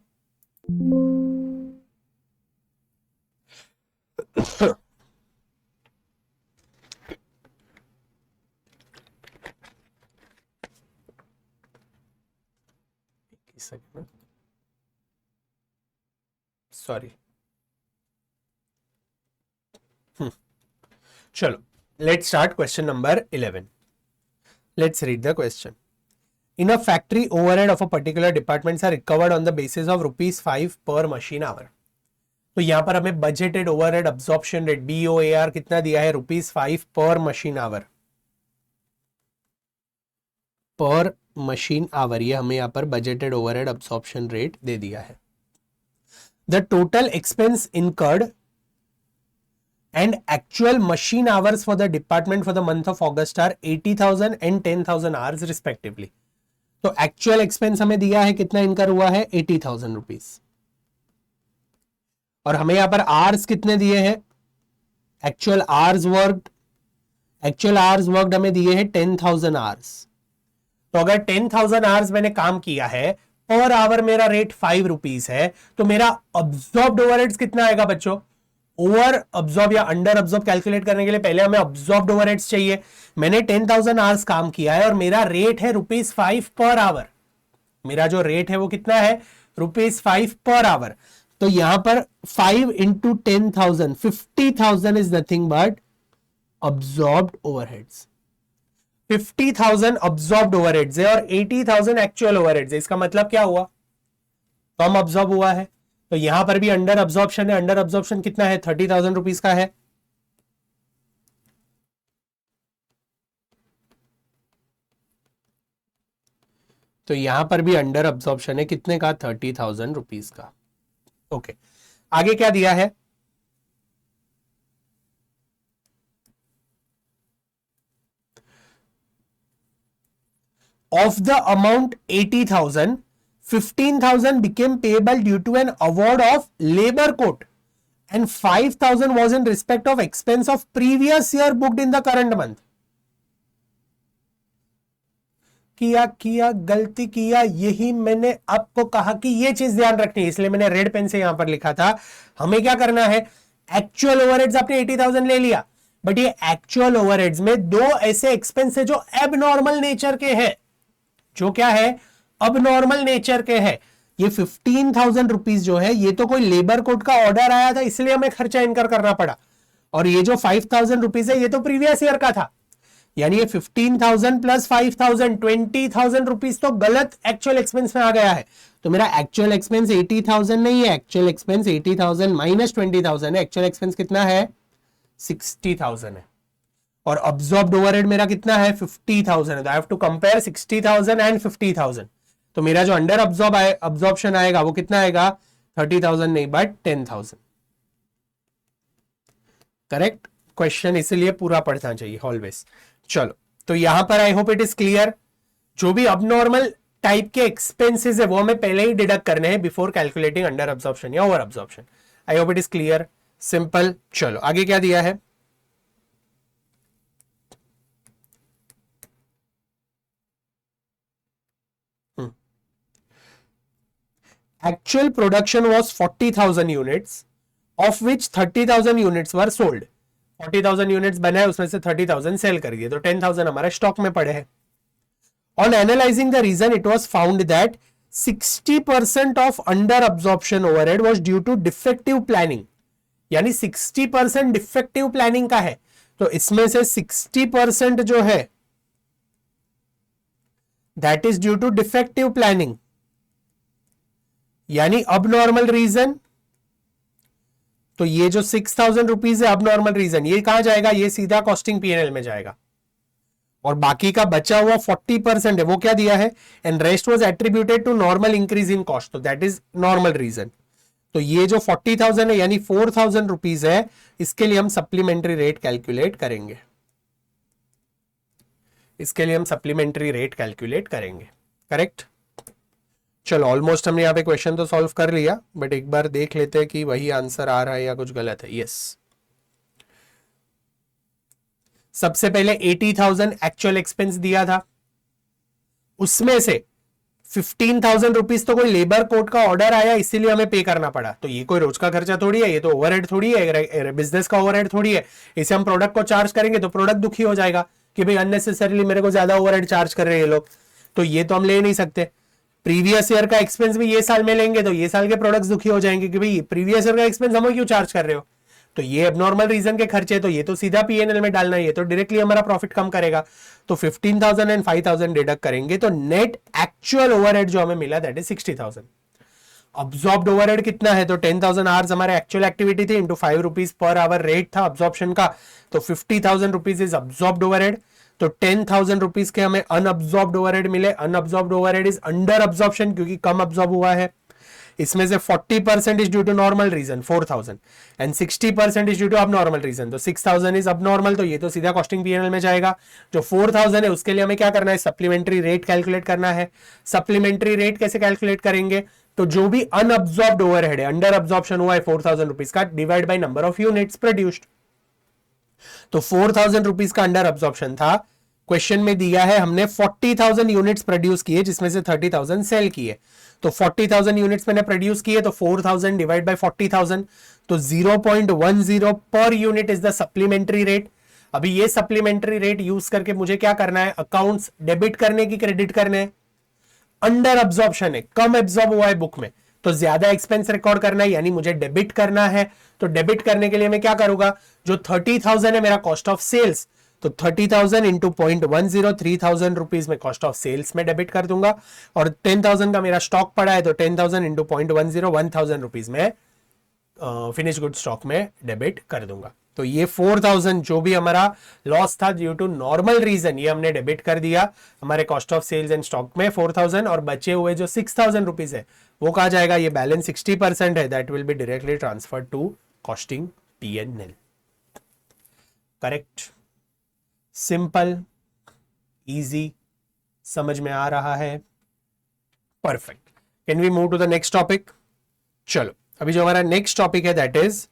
Speaker 1: Sorry, चलो, let's start question number 11. Let's read the question. In a factory, overhead of a particular departments are recovered on the basis of ₹5 per machine hour. तो यहां पर हमें budgeted overhead absorption rate BOAR कितना दिया है? ₹5 पर machine our, per machine our, ये हमें यहां पर बजटेड ओवरहेड अब्सॉर्प्शन रेट दे दिया है. The total expense incurred and actual machine hours for the department for the month of August are 80,000 and 10,000 hours respectively. तो actual expense हमें दिया है, कितना इनकर हुआ है? 80,000 रुपीज. और हमें यहां पर hours कितने दिए हैं? actual hours worked हमें दिए हैं 10,000 hours. तो अगर 10,000 hours मैंने काम किया है, पर आवर मेरा रेट 5 रुपीज है, तो मेरा अब्सॉर्ब्ड ओवरहेड्स कितना आएगा बच्चों? ओवर अब्सॉर्ब या अंडर अब्सॉर्ब कैलकुलेट करने के लिए पहले हमें अब्सॉर्ब्ड ओवरहेड्स चाहिए. मैंने 10,000 आवर्स काम किया है और मेरा रेट है ₹5 पर आवर. मेरा जो रेट है वो कितना है? ₹5 पर आवर. तो यहां पर 5 into 10,000, 50,000 is nothing but absorbed overheads. 50,000 absorbed overheads है और 80,000 एक्चुअल ओवरहेड्स है. इसका मतलब क्या हुआ? कम अब्सॉर्ब हुआ है. तो यहां पर भी अंडर अब्सॉर्प्शन है. अंडर अब्सॉर्प्शन कितना है? 30,000 रुपीज का है. तो यहां पर भी अंडर अब्सॉर्प्शन है. कितने का? 30,000 रुपीज का. ओके, आगे क्या दिया है? Of the amount 80,000, 15,000 became payable due to an award of labor court and 5,000 was in respect of expense of previous year booked in the current month. किया गलती किया, यही मैंने आपको कहा कि ये चीज ध्यान रखनी है, इसलिए मैंने रेड पेन से यहां पर लिखा था. हमें क्या करना है? एक्चुअल ओवरहेड्स आपने 80,000 ले लिया, बट ये एक्चुअल ओवरहेड्स में दो ऐसे एक्सपेंस है जो एबनॉर्मल नेचर के हैं. जो क्या है? अब नॉर्मल नेचर के है. ये 15,000 रुपीज जो है, ये तो कोई लेबर कोड का ऑर्डर आया था इसलिए हमें खर्चा इनकर करना पड़ा. और ये जो 5,000 रुपीज है, ये तो प्रीवियस ईयर का था. यानी ये 15,000 प्लस 5,000, 20,000 रुपीज तो गलत एक्चुअल एक्सपेंस में आ गया है. तो मेरा एक्चुअल एक्सपेंस 80,000 नहीं है. एक्चुअल एक्सपेंस 80,000 माइनस 20,000 है. एक्चुअल एक्सपेंस कितना है? 60,000 है. और अब्सॉर्ब्ड ओवरहेड मेरा कितना है? 50,000 है. I have to compare 60,000 and 50,000. तो मेरा जो अंडर अब्सॉर्प्शन आएगा वो कितना आएगा? 30,000 नहीं बट 10,000. करेक्ट क्वेश्चन, इसलिए पूरा पढ़ना चाहिए ऑलवेज. चलो, तो यहां पर आई होप इट इज क्लियर. जो भी अबनॉर्मल टाइप के एक्सपेंसेस है वो हमें पहले ही डिडक्ट करने हैं बिफोर कैलकुलेटिंग अंडर अब्सॉर्प्शन या over absorption. I hope it is clear, simple. चलो आगे क्या दिया है? Actual production was 40,000 units, of which 30,000 units were sold. 40,000 units बना है, उसमें से 30,000 सेल कर दिए, तो 10,000 हमारे स्टॉक में पड़े हैं. On analyzing the reason, it was found that 60% of under absorption overhead was due to defective planning. यानी 60% डिफेक्टिव प्लानिंग का है. तो इसमें से 60% जो है that is due to defective planning, यानी अब नॉर्मल रीजन. तो ये जो 6,000 रुपीज है अब नॉर्मल रीजन, ये कहां जाएगा? ये सीधा कॉस्टिंग P&L में जाएगा. और बाकी का बचा हुआ 40% है, वो क्या दिया है? And rest was attributed to normal increase in cost. तो दैट इज नॉर्मल रीजन. तो ये जो 40,000 है यानी 4,000 रुपीज है, इसके लिए हम सप्लीमेंट्री रेट कैलकुलेट करेंगे. इसके लिए हम सप्लीमेंट्री रेट कैलकुलेट करेंगे. करेक्ट. चलो ऑलमोस्ट हमने यहाँ पे क्वेश्चन तो सॉल्व कर लिया, बट एक बार देख लेते हैं कि वही आंसर आ रहा है या कुछ गलत है. यस, सबसे पहले 80,000 एक्चुअल एक्सपेंस दिया था, उसमें से 15,000 रुपीज तो कोई लेबर कोड का ऑर्डर आया इसीलिए हमें पे करना पड़ा. तो ये कोई रोज का खर्चा थोड़ी है, ये तो ओवरहेड थोड़ी है, बिजनेस का ओवरहेड थोड़ी है. इसे हम प्रोडक्ट को चार्ज करेंगे तो प्रोडक्ट दुखी हो जाएगा कि भाई अननेसेसरीली मेरे को ज्यादा ओवरहेड चार्ज कर रहे हैं ये लोग, तो ये तो हम ले नहीं सकते. प्रीवियस ईयर का एक्सपेंस भी ये साल में लेंगे तो ये साल के प्रोडक्ट्स दुखी हो जाएंगे कि भाई प्रीवियस ईयर का एक्सपेंस हमें क्यों चार्ज कर रहे हो। तो ये एबनॉर्मल रीजन के खर्चे, तो ये तो सीधा पीएनएल में डालना है, ये तो डायरेक्टली हमारा प्रॉफिट कम करेगा। तो 15,000 एंड 5,000 डिडक्ट करेंगे तो नेट एक्चुअल ओवरहेड जो हमें मिला दैट इज 60,000। अब्सॉर्ब्ड ओवरहेड कितना है, तो 10,000 आवर्स हमारे एक्चुअल एक्टिविटी थी into 5 rupees per hour rate था अब्सॉर्प्शन का, तो 50,000 रुपीज इज अब्सॉर्ब्ड ओवरहेड। तो 10,000 रुपीज के हमें अनअब्सॉर्ब्ड ओवरहेड मिले। Unabsorbed overhead is under absorption क्योंकि कम अब्सॉर्ब हुआ है। इसमें से 40% is due to normal reason 4,000 and 60% is due to abnormal reason, तो 6,000 इज अब नॉर्मल, तो ये तो सीधा कॉस्टिंग पीएनएल में जाएगा। जो 4,000 है उसके लिए हमें क्या करना है, सप्लीमेंट्री रेट कैलकुलेट करना है। सप्लीमेंट्री रेट कैसे कैलकुलेट करेंगे, तो जो भी अनअब्सॉर्ब्ड ओवरहेड है, अंडर अब्सॉर्प्शन हुआ है 4,000 रुपीज का, divide by number of units produced. तो 4,000 रुपीज का अंडर अब्सॉर्प्शन था, क्वेश्चन में दिया है हमने 40,000 यूनिट्स प्रोड्यूस किए जिसमें से 30,000 सेल किए। तो 40,000 यूनिट्स मैंने प्रोड्यूस किए तो 4,000 डिवाइड बाय 40,000, तो 0.10 per unit is the supplementary rate. अभी ये सप्लीमेंट्री रेट यूज करके मुझे क्या करना है, अकाउंट्स डेबिट करने की क्रेडिट करने। अंडर अब्सॉर्प्शन है, कम एब्सॉर्ब हुआ है बुक में, तो ज्यादा एक्सपेंस रिकॉर्ड करना है, यानी मुझे डेबिट करना है। तो डेबिट करने के लिए मैं क्या करूंगा, जो 30,000 है मेरा कॉस्ट ऑफ सेल्स, तो 30,000 इंटू 0.10 3,000 रुपीज में कॉस्ट ऑफ सेल्स में डेबिट कर दूंगा। और 10,000 का मेरा स्टॉक पड़ा है तो 10,000 इंटू 0.10 1,000 रुपीज में फिनिश गुड स्टॉक में डेबिट कर दूंगा। तो ये 4,000 जो भी हमारा लॉस था ड्यू टू नॉर्मल रीजन, ये हमने डेबिट कर दिया हमारे cost of sales and stock में 4,000, और बचे हुए जो 6,000 रुपीज है वो कहा जाएगा, ये बैलेंस 60% है, that will be directly transfer to costing PNL. Correct, simple, easy, समझ में आ रहा है, perfect. Can we move to the next topic. चलो अभी जो हमारा नेक्स्ट टॉपिक है that is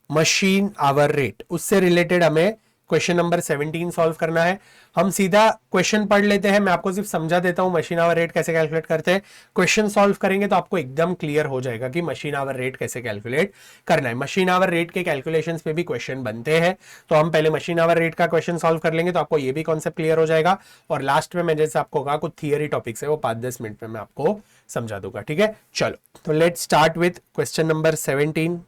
Speaker 1: machine hour rate, उससे रिलेटेड हमें क्वेश्चन नंबर 17 सॉल्व करना है। हम सीधा क्वेश्चन पढ़ लेते हैं, मैं आपको सिर्फ समझा देता हूं मशीन आवर रेट कैसे कैलकुलेट करते हैं। क्वेश्चन सॉल्व करेंगे तो आपको एकदम क्लियर हो जाएगा कि मशीन आवर रेट कैसे कैलकुलेट करना है। मशीन आवर रेट के कैलकुलेशंस पे भी क्वेश्चन बनते हैं, तो हम पहले मशीन आवर रेट का क्वेश्चन सॉल्व कर लेंगे तो आपको ये भी कॉन्सेप्ट क्लियर हो जाएगा। और लास्ट में मैं जैसे आपको कहा कुछ थियरी टॉपिक्स है वो 5-10 मिनट में मैं आपको समझा दूंगा, ठीक है। चलो तो let start with question number 17।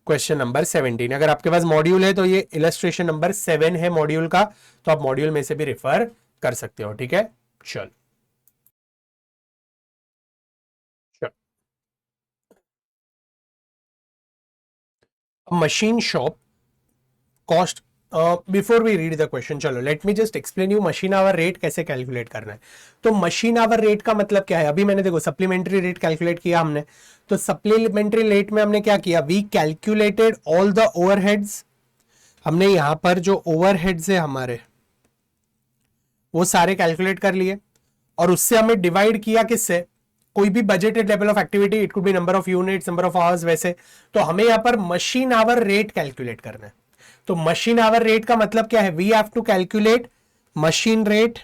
Speaker 1: Question number 17, अगर आपके पास मॉड्यूल है तो ये इलस्ट्रेशन नंबर 7 है मॉड्यूल का, तो आप मॉड्यूल में से भी रिफर कर सकते हो, ठीक है। चलो machine shop cost, before we read the question, चलो let me just explain you machine hour rate कैसे कैलकुलेट करना है। तो मशीन आवर रेट का मतलब क्या है, अभी मैंने देखो सप्लीमेंट्री रेट कैलकुलेट किया हमने, तो सप्लीमेंट्री रेट में हमने क्या किया, we calculated all the overheads. हमने यहां पर जो ओवरहेड्स है हमारे वो सारे कैलकुलेट कर लिए, और उससे हमें डिवाइड किया किससे, कोई भी budgeted level of activity, it could B number of units, number of hours, वैसे। तो हमें यहां पर मशीन आवर रेट कैलकुलेट करना है। तो मशीन आवर रेट का मतलब क्या है, we have to calculate machine rate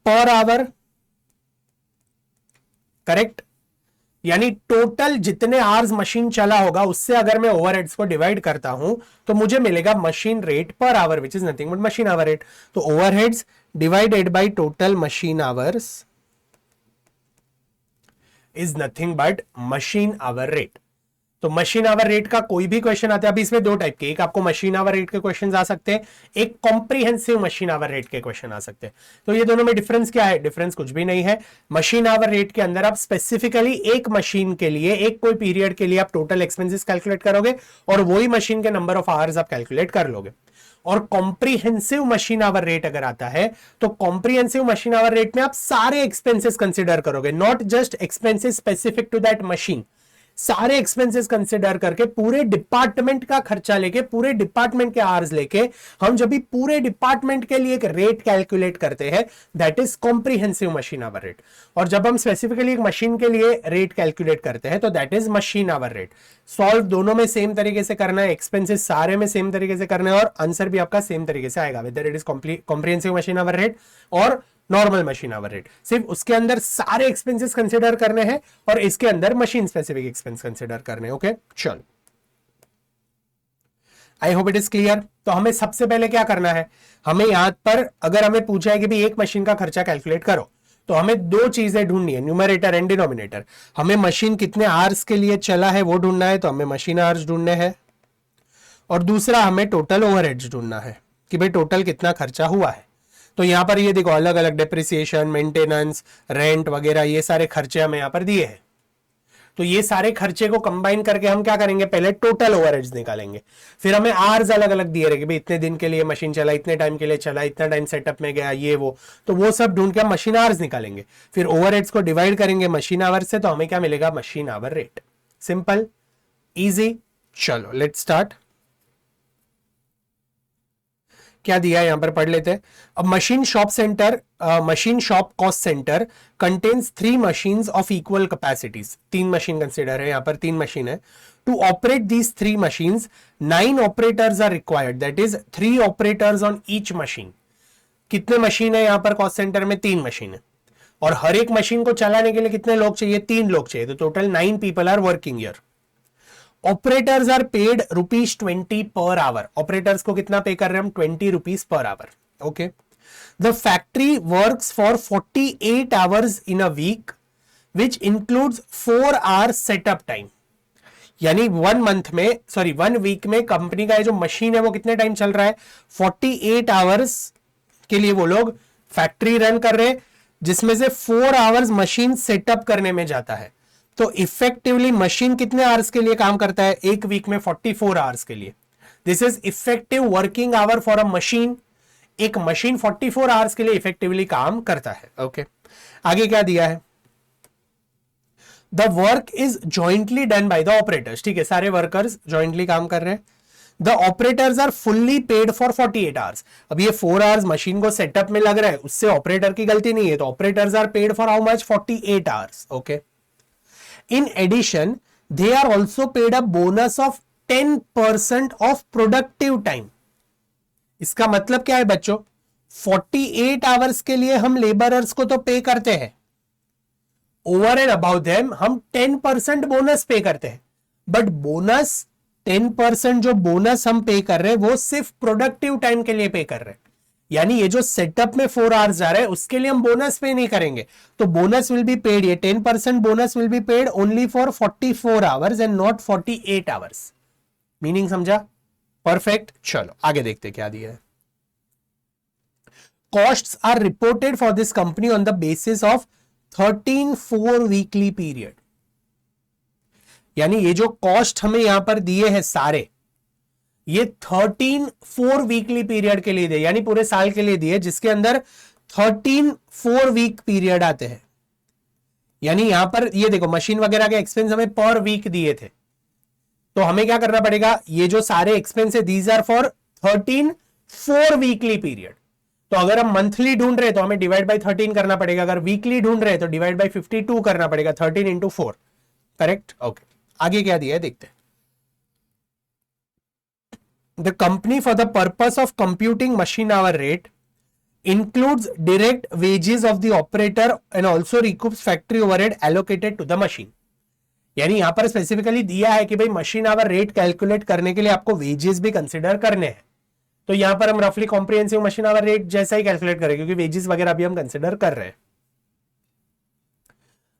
Speaker 1: पर आवर, करेक्ट। यानी टोटल जितने आवर्स मशीन चला होगा उससे अगर मैं ओवरहेड्स को डिवाइड करता हूं तो मुझे मिलेगा मशीन रेट पर hour, which is nothing but machine hour rate. तो overheads divided by total machine hours is nothing but machine hour rate. तो मशीन आवर रेट का कोई भी क्वेश्चन आता है, अभी इसमें दो टाइप के, एक आपको मशीन आवर रेट के क्वेश्चन आ सकते हैं, एक कॉम्प्रिहेंसिव मशीन आवर रेट के क्वेश्चन आ सकते हैं। तो ये दोनों में डिफरेंस क्या है, डिफरेंस कुछ भी नहीं है। मशीन आवर रेट के अंदर आप स्पेसिफिकली एक मशीन के लिए, एक कोई पीरियड के लिए आप टोटल एक्सपेंसेस कैलकुलेट करोगे और वही मशीन के नंबर ऑफ आवर्स आप कैलकुलेट कर लोगे। और कॉम्प्रिहेंसिव मशीन आवर रेट अगर आता है तो कॉम्प्रिहेंसिव मशीन आवर रेट में आप सारे एक्सपेंसेस कंसिडर करोगे, not just expenses specific to that machine, सारे एक्सपेंसेस कंसिडर करके पूरे डिपार्टमेंट का खर्चा लेके, पूरे डिपार्टमेंट के आवर्स लेके हम जब भी पूरे डिपार्टमेंट के लिए एक रेट कैलकुलेट करते हैं that is comprehensive machine hour rate. और जब हम स्पेसिफिकली एक मशीन के लिए रेट कैलकुलेट करते हैं तो that is machine hour rate. Solve दोनों में सेम तरीके से करना है, एक्सपेंसेस सारे में सेम तरीके से करना है और आंसर भी आपका सेम तरीके से आएगा, whether it is comprehensive machine hour rate और नॉर्मल मशीन आवर रेट। सिर्फ उसके अंदर सारे एक्सपेंसेस कंसिडर करने हैं और इसके अंदर मशीन स्पेसिफिक एक्सपेंस कंसिडर करने हैं, ओके। चलो आई होप इट इज क्लियर। तो हमें सबसे पहले क्या करना है, हमें यहां पर अगर हमें पूछा है कि भाई एक मशीन का खर्चा कैलकुलेट करो, तो हमें दो चीजें ढूंढनी है, न्यूमरेटर एंड डिनोमिनेटर। हमें मशीन कितने आवर्स के लिए चला है वो ढूंढना है, तो हमें मशीन आवर्स ढूंढने हैं, और दूसरा हमें टोटल ओवरहेड्स ढूंढना है कि भाई टोटल कितना खर्चा हुआ है। तो यहां पर ये देखो अलग अलग डेप्रिसिएशन, मेंटेनेंस, रेंट वगैरह ये सारे खर्चे हमें यहां पर दिए हैं। तो ये सारे खर्चे को कंबाइन करके हम क्या करेंगे, पहले टोटल ओवरहेड्स निकालेंगे, फिर हमें आवर्स अलग अलग दिए रहेंगे, भाई इतने दिन के लिए मशीन चला, इतने टाइम के लिए चला, इतना टाइम सेटअप में गया, ये वो, तो वो सब ढूंढ के हम मशीन आवर्स निकालेंगे, फिर ओवरहेड्स को डिवाइड करेंगे मशीन आवर से, तो हमें क्या मिलेगा, machine hour rate. Simple, easy. चलो लेट्स स्टार्ट। क्या दिया है यहां पर पढ़ लेते हैं। अब machine shop centre, machine shop cost centre contains 3 machines of equal capacities. 3 machine consider है यहां पर, 3 मशीन है। To operate these 3 machines 9 operators are required, that is 3 operators on each machine. कितने मशीन है यहां पर कॉस्ट सेंटर में, 3 machine है, और हर एक मशीन को चलाने के लिए कितने लोग चाहिए, 3 लोग चाहिए, तो total 9 people are working here. Operators are paid ₹20 per our. Operators को कितना पे कर रहे हैं हम, ₹20 per hour. Okay, the factory works for 48 hours in a week which includes 4 hour setup time. यानी 1 वीक में कंपनी का जो मशीन है वो कितने टाइम चल रहा है, 48 आवर्स के लिए वो लोग फैक्ट्री रन कर रहे हैं, जिसमें से 4 आवर्स मशीन सेटअप करने में जाता है। तो इफेक्टिवली मशीन कितने आवर्स के लिए काम करता है, एक वीक में 44 आवर्स के लिए। This is effective working hour for a machine. एक मशीन 44 आवर्स के लिए इफेक्टिवली काम करता है। ओके, आगे क्या दिया है, the work is jointly done by the operators. ठीक है, सारे वर्कर्स जॉइंटली काम कर रहे हैं। The operators are fully paid for 48 hours. अब ये 4 आवर्स मशीन को सेटअप में लग रहा है, उससे ऑपरेटर की गलती नहीं है, तो operators are paid for how much, 48 hours. Okay, in addition they are also paid a bonus of 10% of productive time। इसका मतलब क्या है बच्चों, 48 आवर्स के लिए हम लेबरर्स को तो पे करते हैं, ओवर एंड अबाउट देम हम 10% बोनस पे करते हैं, बट बोनस 10% जो बोनस हम पे कर रहे हैं वो सिर्फ प्रोडक्टिव टाइम के लिए पे कर रहे हैं। यानी ये जो सेटअप में 4 आवर्स जा रहा है उसके लिए हम बोनस पे नहीं करेंगे, तो बोनस विल बी पेड, ये 10% bonus will be paid only for 44 hours and not 48 hours. Meaning समझा, परफेक्ट। चलो आगे देखते क्या दिया है। Costs are reported for this company on the basis of 13 4 weekly period. यानी ये जो कॉस्ट हमें यहां पर दिए हैं सारे, ये 13 4 वीकली पीरियड के लिए दिए, यानी पूरे साल के लिए दिए, जिसके अंदर 13 4 वीक पीरियड आते हैं। यानी यहां पर ये देखो मशीन वगैरह के एक्सपेंस हमें पर वीक दिए थे, तो हमें क्या करना पड़ेगा, ये जो सारे एक्सपेंस है these are for 13 4 weekly period. तो अगर हम मंथली ढूंढ रहे तो हमें डिवाइड बाय 13 करना पड़ेगा, अगर वीकली ढूंढ रहे तो डिवाइड बाय 52 करना पड़ेगा, 13 इंटू 4। करेक्ट। ओके, आगे क्या दिया है देखते हैं। The company for the purpose of computing machine hour rate includes direct wages of the operator and also recoups factory overhead allocated to the machine। यानी यहां पर स्पेसिफिकली दिया है कि भाई मशीन आवर रेट कैलकुलेट करने के लिए आपको वेजेस भी कंसिडर करने हैं, तो यहां पर हम रफली कॉम्प्रिहेंसिव मशीन आवर रेट जैसा ही कैलकुलेट करेंगे, क्योंकि वेजेस वगैरह भी हम कंसिडर कर रहे हैं।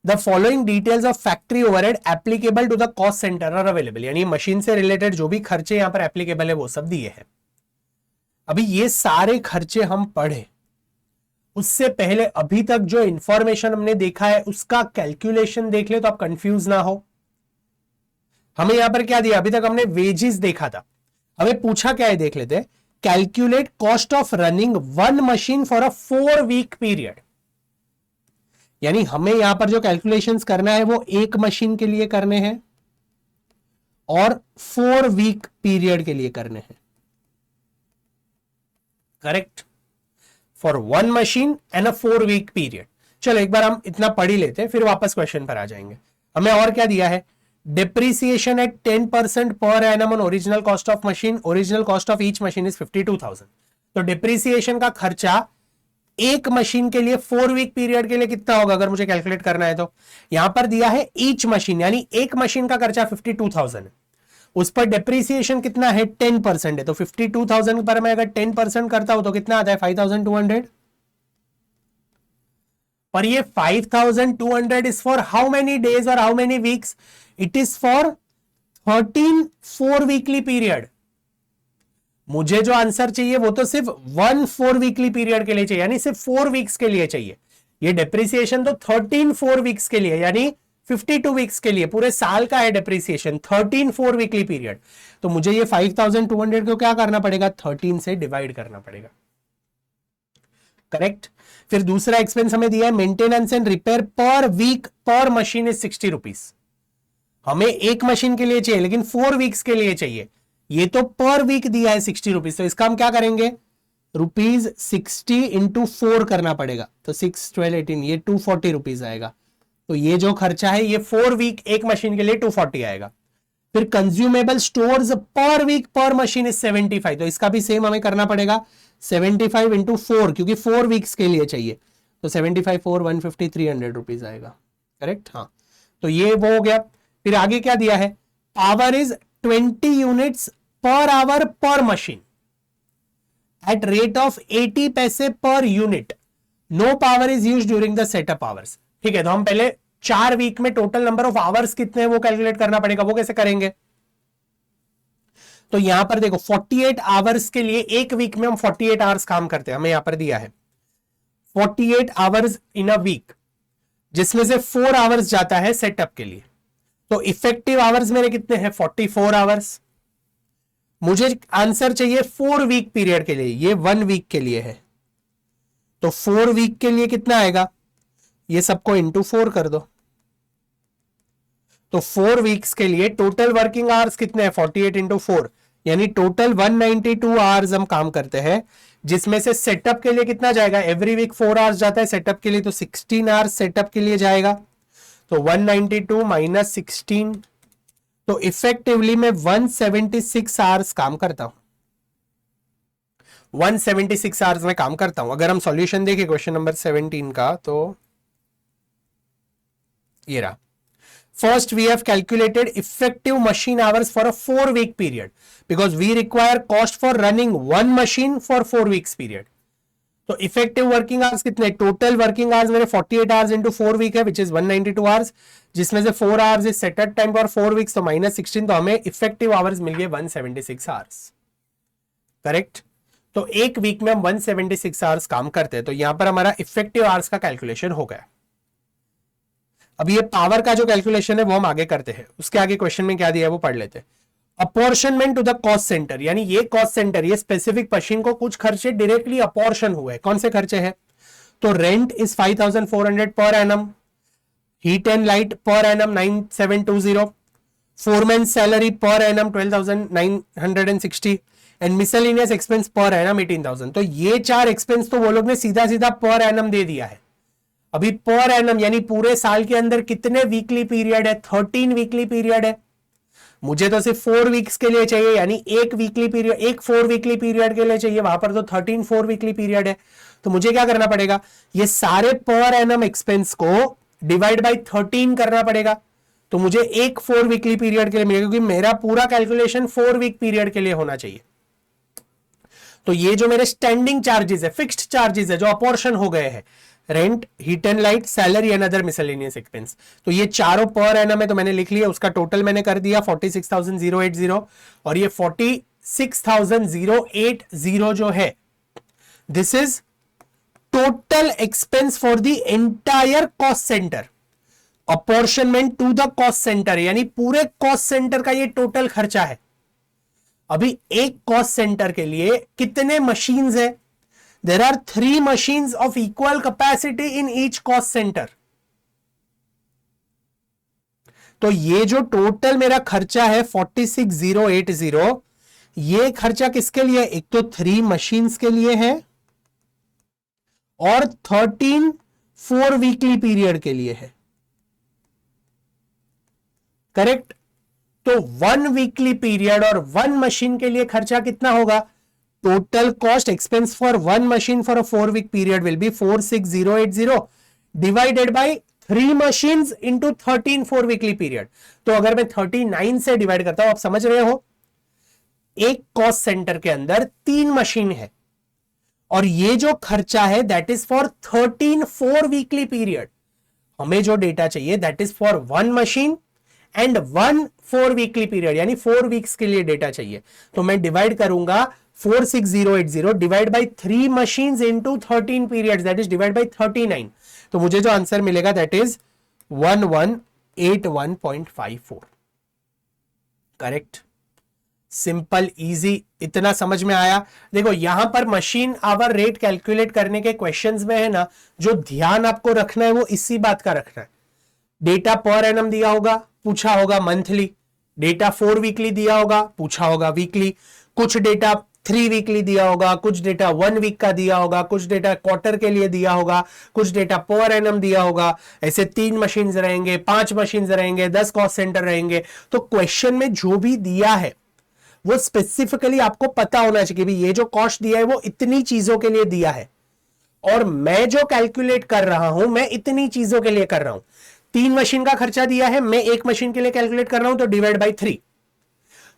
Speaker 1: The following details of factory overhead applicable to the cost center are available। यानी मशीन से रिलेटेड जो भी खर्चे यहां पर एप्लीकेबल है वो सब दिए हैं। अभी ये सारे खर्चे हम पढ़े, उससे पहले अभी तक जो इंफॉर्मेशन हमने देखा है उसका कैलकुलेशन देख ले तो आप कंफ्यूज ना हो। हमें यहां पर क्या दिया, अभी तक हमने वेजेस देखा था, हमें पूछा क्या है देख लेते हैं। Calculate cost of running 1 machine for a 4 week period. यानी हमें यहां पर जो कैलकुलेशंस करना है वो एक मशीन के लिए करने हैं और 4 वीक पीरियड के लिए करने हैं। Correct, for 1 machine and a 4 week period. चलो एक बार हम इतना पढ़ ही लेते हैं, फिर वापस क्वेश्चन पर आ जाएंगे। हमें और क्या दिया है, depreciation at 10% per annum on original cost of machine. Original cost of each machine is 52,000। तो डिप्रिसिएशन का खर्चा एक मशीन के लिए 4 वीक पीरियड के लिए कितना होगा अगर मुझे कैलकुलेट करना है तो। यहां पर दिया है ईच मशीन, यानी एक मशीन का खर्चा 52,000 है, उस पर डेप्रिसिएशन कितना है 10% है, तो 52,000 पर मैं अगर 10% करता हूं तो कितना आता है 5,200। पर ये 5,200 is for how many days और how many weeks, it is for 13 4 weekly period. मुझे जो आंसर चाहिए वो तो सिर्फ 1 4 वीकली पीरियड के लिए चाहिए, यानी सिर्फ 4 वीक्स के लिए चाहिए। ये डेप्रिसिएशन तो 13 4 वीक्स के लिए, यानी 52 वीक्स के लिए, पूरे साल का है डेप्रिसिएशन, 13 4 वीकली पीरियड। तो मुझे ये 5,200 को क्या करना पड़ेगा, 13 से डिवाइड करना पड़ेगा। करेक्ट। फिर दूसरा एक्सपेंस हमें दिया है maintenance and repair per week per machine is 60 rupees. हमें एक मशीन के लिए चाहिए लेकिन 4 वीक्स के लिए चाहिए, ये तो पर वीक दिया है 60 रुपीज। तो इसका हम क्या करेंगे, ₹60 इंटू 4 करना पड़ेगा, तो 6 12 18 ये 240 रुपीज आएगा। तो ये जो खर्चा है ये 4 वीक एक मशीन के लिए 240 आएगा। फिर कंज्यूमेबल स्टोर्स पर वीक पर मशीन इज 75, तो इसका भी सेम हमें करना पड़ेगा 75 इंटू 4, क्योंकि 4 वीक्स के लिए चाहिए। तो 75 4 150 300 रुपीज आएगा। करेक्ट, हाँ। तो ये वो हो गया। फिर आगे क्या दिया है, power is 20 units per hour per machine at rate of 80 paise per unit, no power is used during the setup hours. ठीक है, तो हम पहले 4 वीक में टोटल नंबर ऑफ आवर्स कितने हैं वो कैलकुलेट करना पड़ेगा। वो कैसे करेंगे, तो यहां पर देखो 48 आवर्स के लिए एक वीक में हम 48 आवर्स काम करते हैं, हमें यहां पर दिया है 48 आवर्स इन अ वीक, जिसमें से 4 आवर्स जाता है सेटअप के लिए। तो इफेक्टिव आवर्स मेरे कितने हैं, 44 आवर्स। मुझे आंसर चाहिए 4 वीक पीरियड के लिए, ये 1 वीक के लिए है। तो 4 वीक के लिए कितना आएगा, ये सबको इंटू 4 कर दो। तो 4 वीक्स के लिए टोटल वर्किंग आवर्स कितने हैं, 48 इंटू 4, यानी टोटल 192 आवर्स हम काम करते हैं, जिसमें से सेटअप के लिए कितना जाएगा, एवरी वीक 4 आवर्स जाता है सेटअप के लिए, तो 16 आवर्स सेटअप के लिए जाएगा। तो 192 माइनस 16, तो इफेक्टिवली मैं 176 आवर्स काम करता हूं। 176 आवर्स में काम करता हूं। अगर हम सॉल्यूशन देखें क्वेश्चन नंबर 17 का, तो ये रहा। First, we have calculated effective machine hours for a 4 week period because we require cost for running one machine for 4 weeks period. तो effective working hours कितने, total working hours मेरे 48 hours into 4 week है, which is 192 hours, जिसमें से 4 hours is setup time for 4 weeks, तो minus 16, तो हमें effective hours मिल गए 176 hours. करेक्ट। तो एक वीक में हम 176 hours काम करते हैं, तो यहां पर हमारा effective hours का कैलकुलेशन हो गया। अब ये पावर का जो कैलकुलेशन है वो हम आगे करते हैं, उसके आगे क्वेश्चन में क्या दिया है वो पढ़ लेते हैं। Apportionment to the cost centre, यानी ये कॉस्ट सेंटर, ये स्पेसिफिक मशीन को कुछ खर्चे डायरेक्टली अपॉर्शन हुए। कौन से खर्चे हैं, तो rent is 5,400 per annum, heat and light per annum 9,720, foreman salary per annum 12,960 and miscellaneous expense per annum 18,000। तो ये 4 एक्सपेंस तो वो लोग ने सीधा सीधा पर एनम दे दिया है। अभी पर एनम यानी पूरे साल के अंदर कितने वीकली पीरियड है, 13 वीकली पीरियड है। मुझे तो सिर्फ 4 वीक्स के लिए चाहिए, यानी एक वीकली पीरियड, एक 4 वीकली पीरियड के लिए चाहिए, वहां पर तो 13 4 वीकली पीरियड है। तो मुझे क्या करना पड़ेगा, ये सारे पर एनम एक्सपेंस को डिवाइड बाय 13 करना पड़ेगा। तो मुझे एक 4 वीकली पीरियड के लिए मिलेगा, क्योंकि मेरा पूरा कैलकुलेशन 4 वीक पीरियड के लिए होना चाहिए। तो ये जो मेरे स्टैंडिंग चार्जेस है, फिक्स्ड चार्जेस है, जो अपॉर्शन हो गए हैं, rent, heat and light, salary and other miscellaneous expense, तो ये चारों पर एनम है, तो मैंने लिख लिया, उसका टोटल मैंने कर दिया 46,080, और ये 46,080 जो है, this is total expense for the entire cost centre. Apportionment to the cost centre, यानी पूरे कॉस्ट सेंटर का ये टोटल खर्चा है। अभी एक कॉस्ट सेंटर के लिए कितने मशीन्स है, there are 3 machines of equal capacity in each cost center. तो ये जो टोटल मेरा खर्चा है 46,080, ये खर्चा किसके लिए, एक तो 3 मशीन्स के लिए है और 13 4 वीकली पीरियड के लिए है। करेक्ट। तो 1 वीकली पीरियड और 1 मशीन के लिए खर्चा कितना होगा, total cost expense for 1 machine for a 4 week period will be 46,080 divided by 3 machines into 13 4 weekly period. तो अगर मैं 39 से डिवाइड करता हूं, आप समझ रहे हो, एक कॉस्ट सेंटर के अंदर 3 मशीन है और ये जो खर्चा है that is for 13 4 weekly period. हमें जो डेटा चाहिए that is for 1 machine and 1 4 weekly period, यानी 4 वीक्स के लिए डेटा चाहिए। तो मैं डिवाइड करूंगा 46080 divide by 3 machines into 13 periods, that is divide by 39। तो मुझे जो आंसर मिलेगा that is 1181.54। Correct, simple easy, इतना समझ में आया। देखो यहां पर मशीन आवर रेट कैलकुलेट करने के क्वेश्चंस में है ना, जो ध्यान आपको रखना है वो इसी बात का रखना है। डेटा पर एनम दिया होगा, पूछा होगा मंथली, डेटा 4 वीकली दिया होगा, पूछा होगा वीकली, कुछ डेटा 3 वीकली दिया होगा, कुछ डेटा 1 वीक का दिया होगा, कुछ डेटा क्वार्टर के लिए दिया होगा, कुछ डेटा पर एनम दिया होगा। ऐसे 3 मशीन्स रहेंगे, 5 मशीन्स रहेंगे, 10 कॉस्ट सेंटर रहेंगे। तो क्वेश्चन में जो भी दिया है वो स्पेसिफिकली आपको पता होना चाहिए कि ये जो कॉस्ट दिया है वो इतनी चीजों के लिए दिया है और मैं जो कैलकुलेट कर रहा हूं मैं इतनी चीजों के लिए कर रहा हूं। 3 मशीन का खर्चा दिया है, मैं 1 मशीन के लिए कैलकुलेट कर रहा हूं तो डिवाइड बाई 3।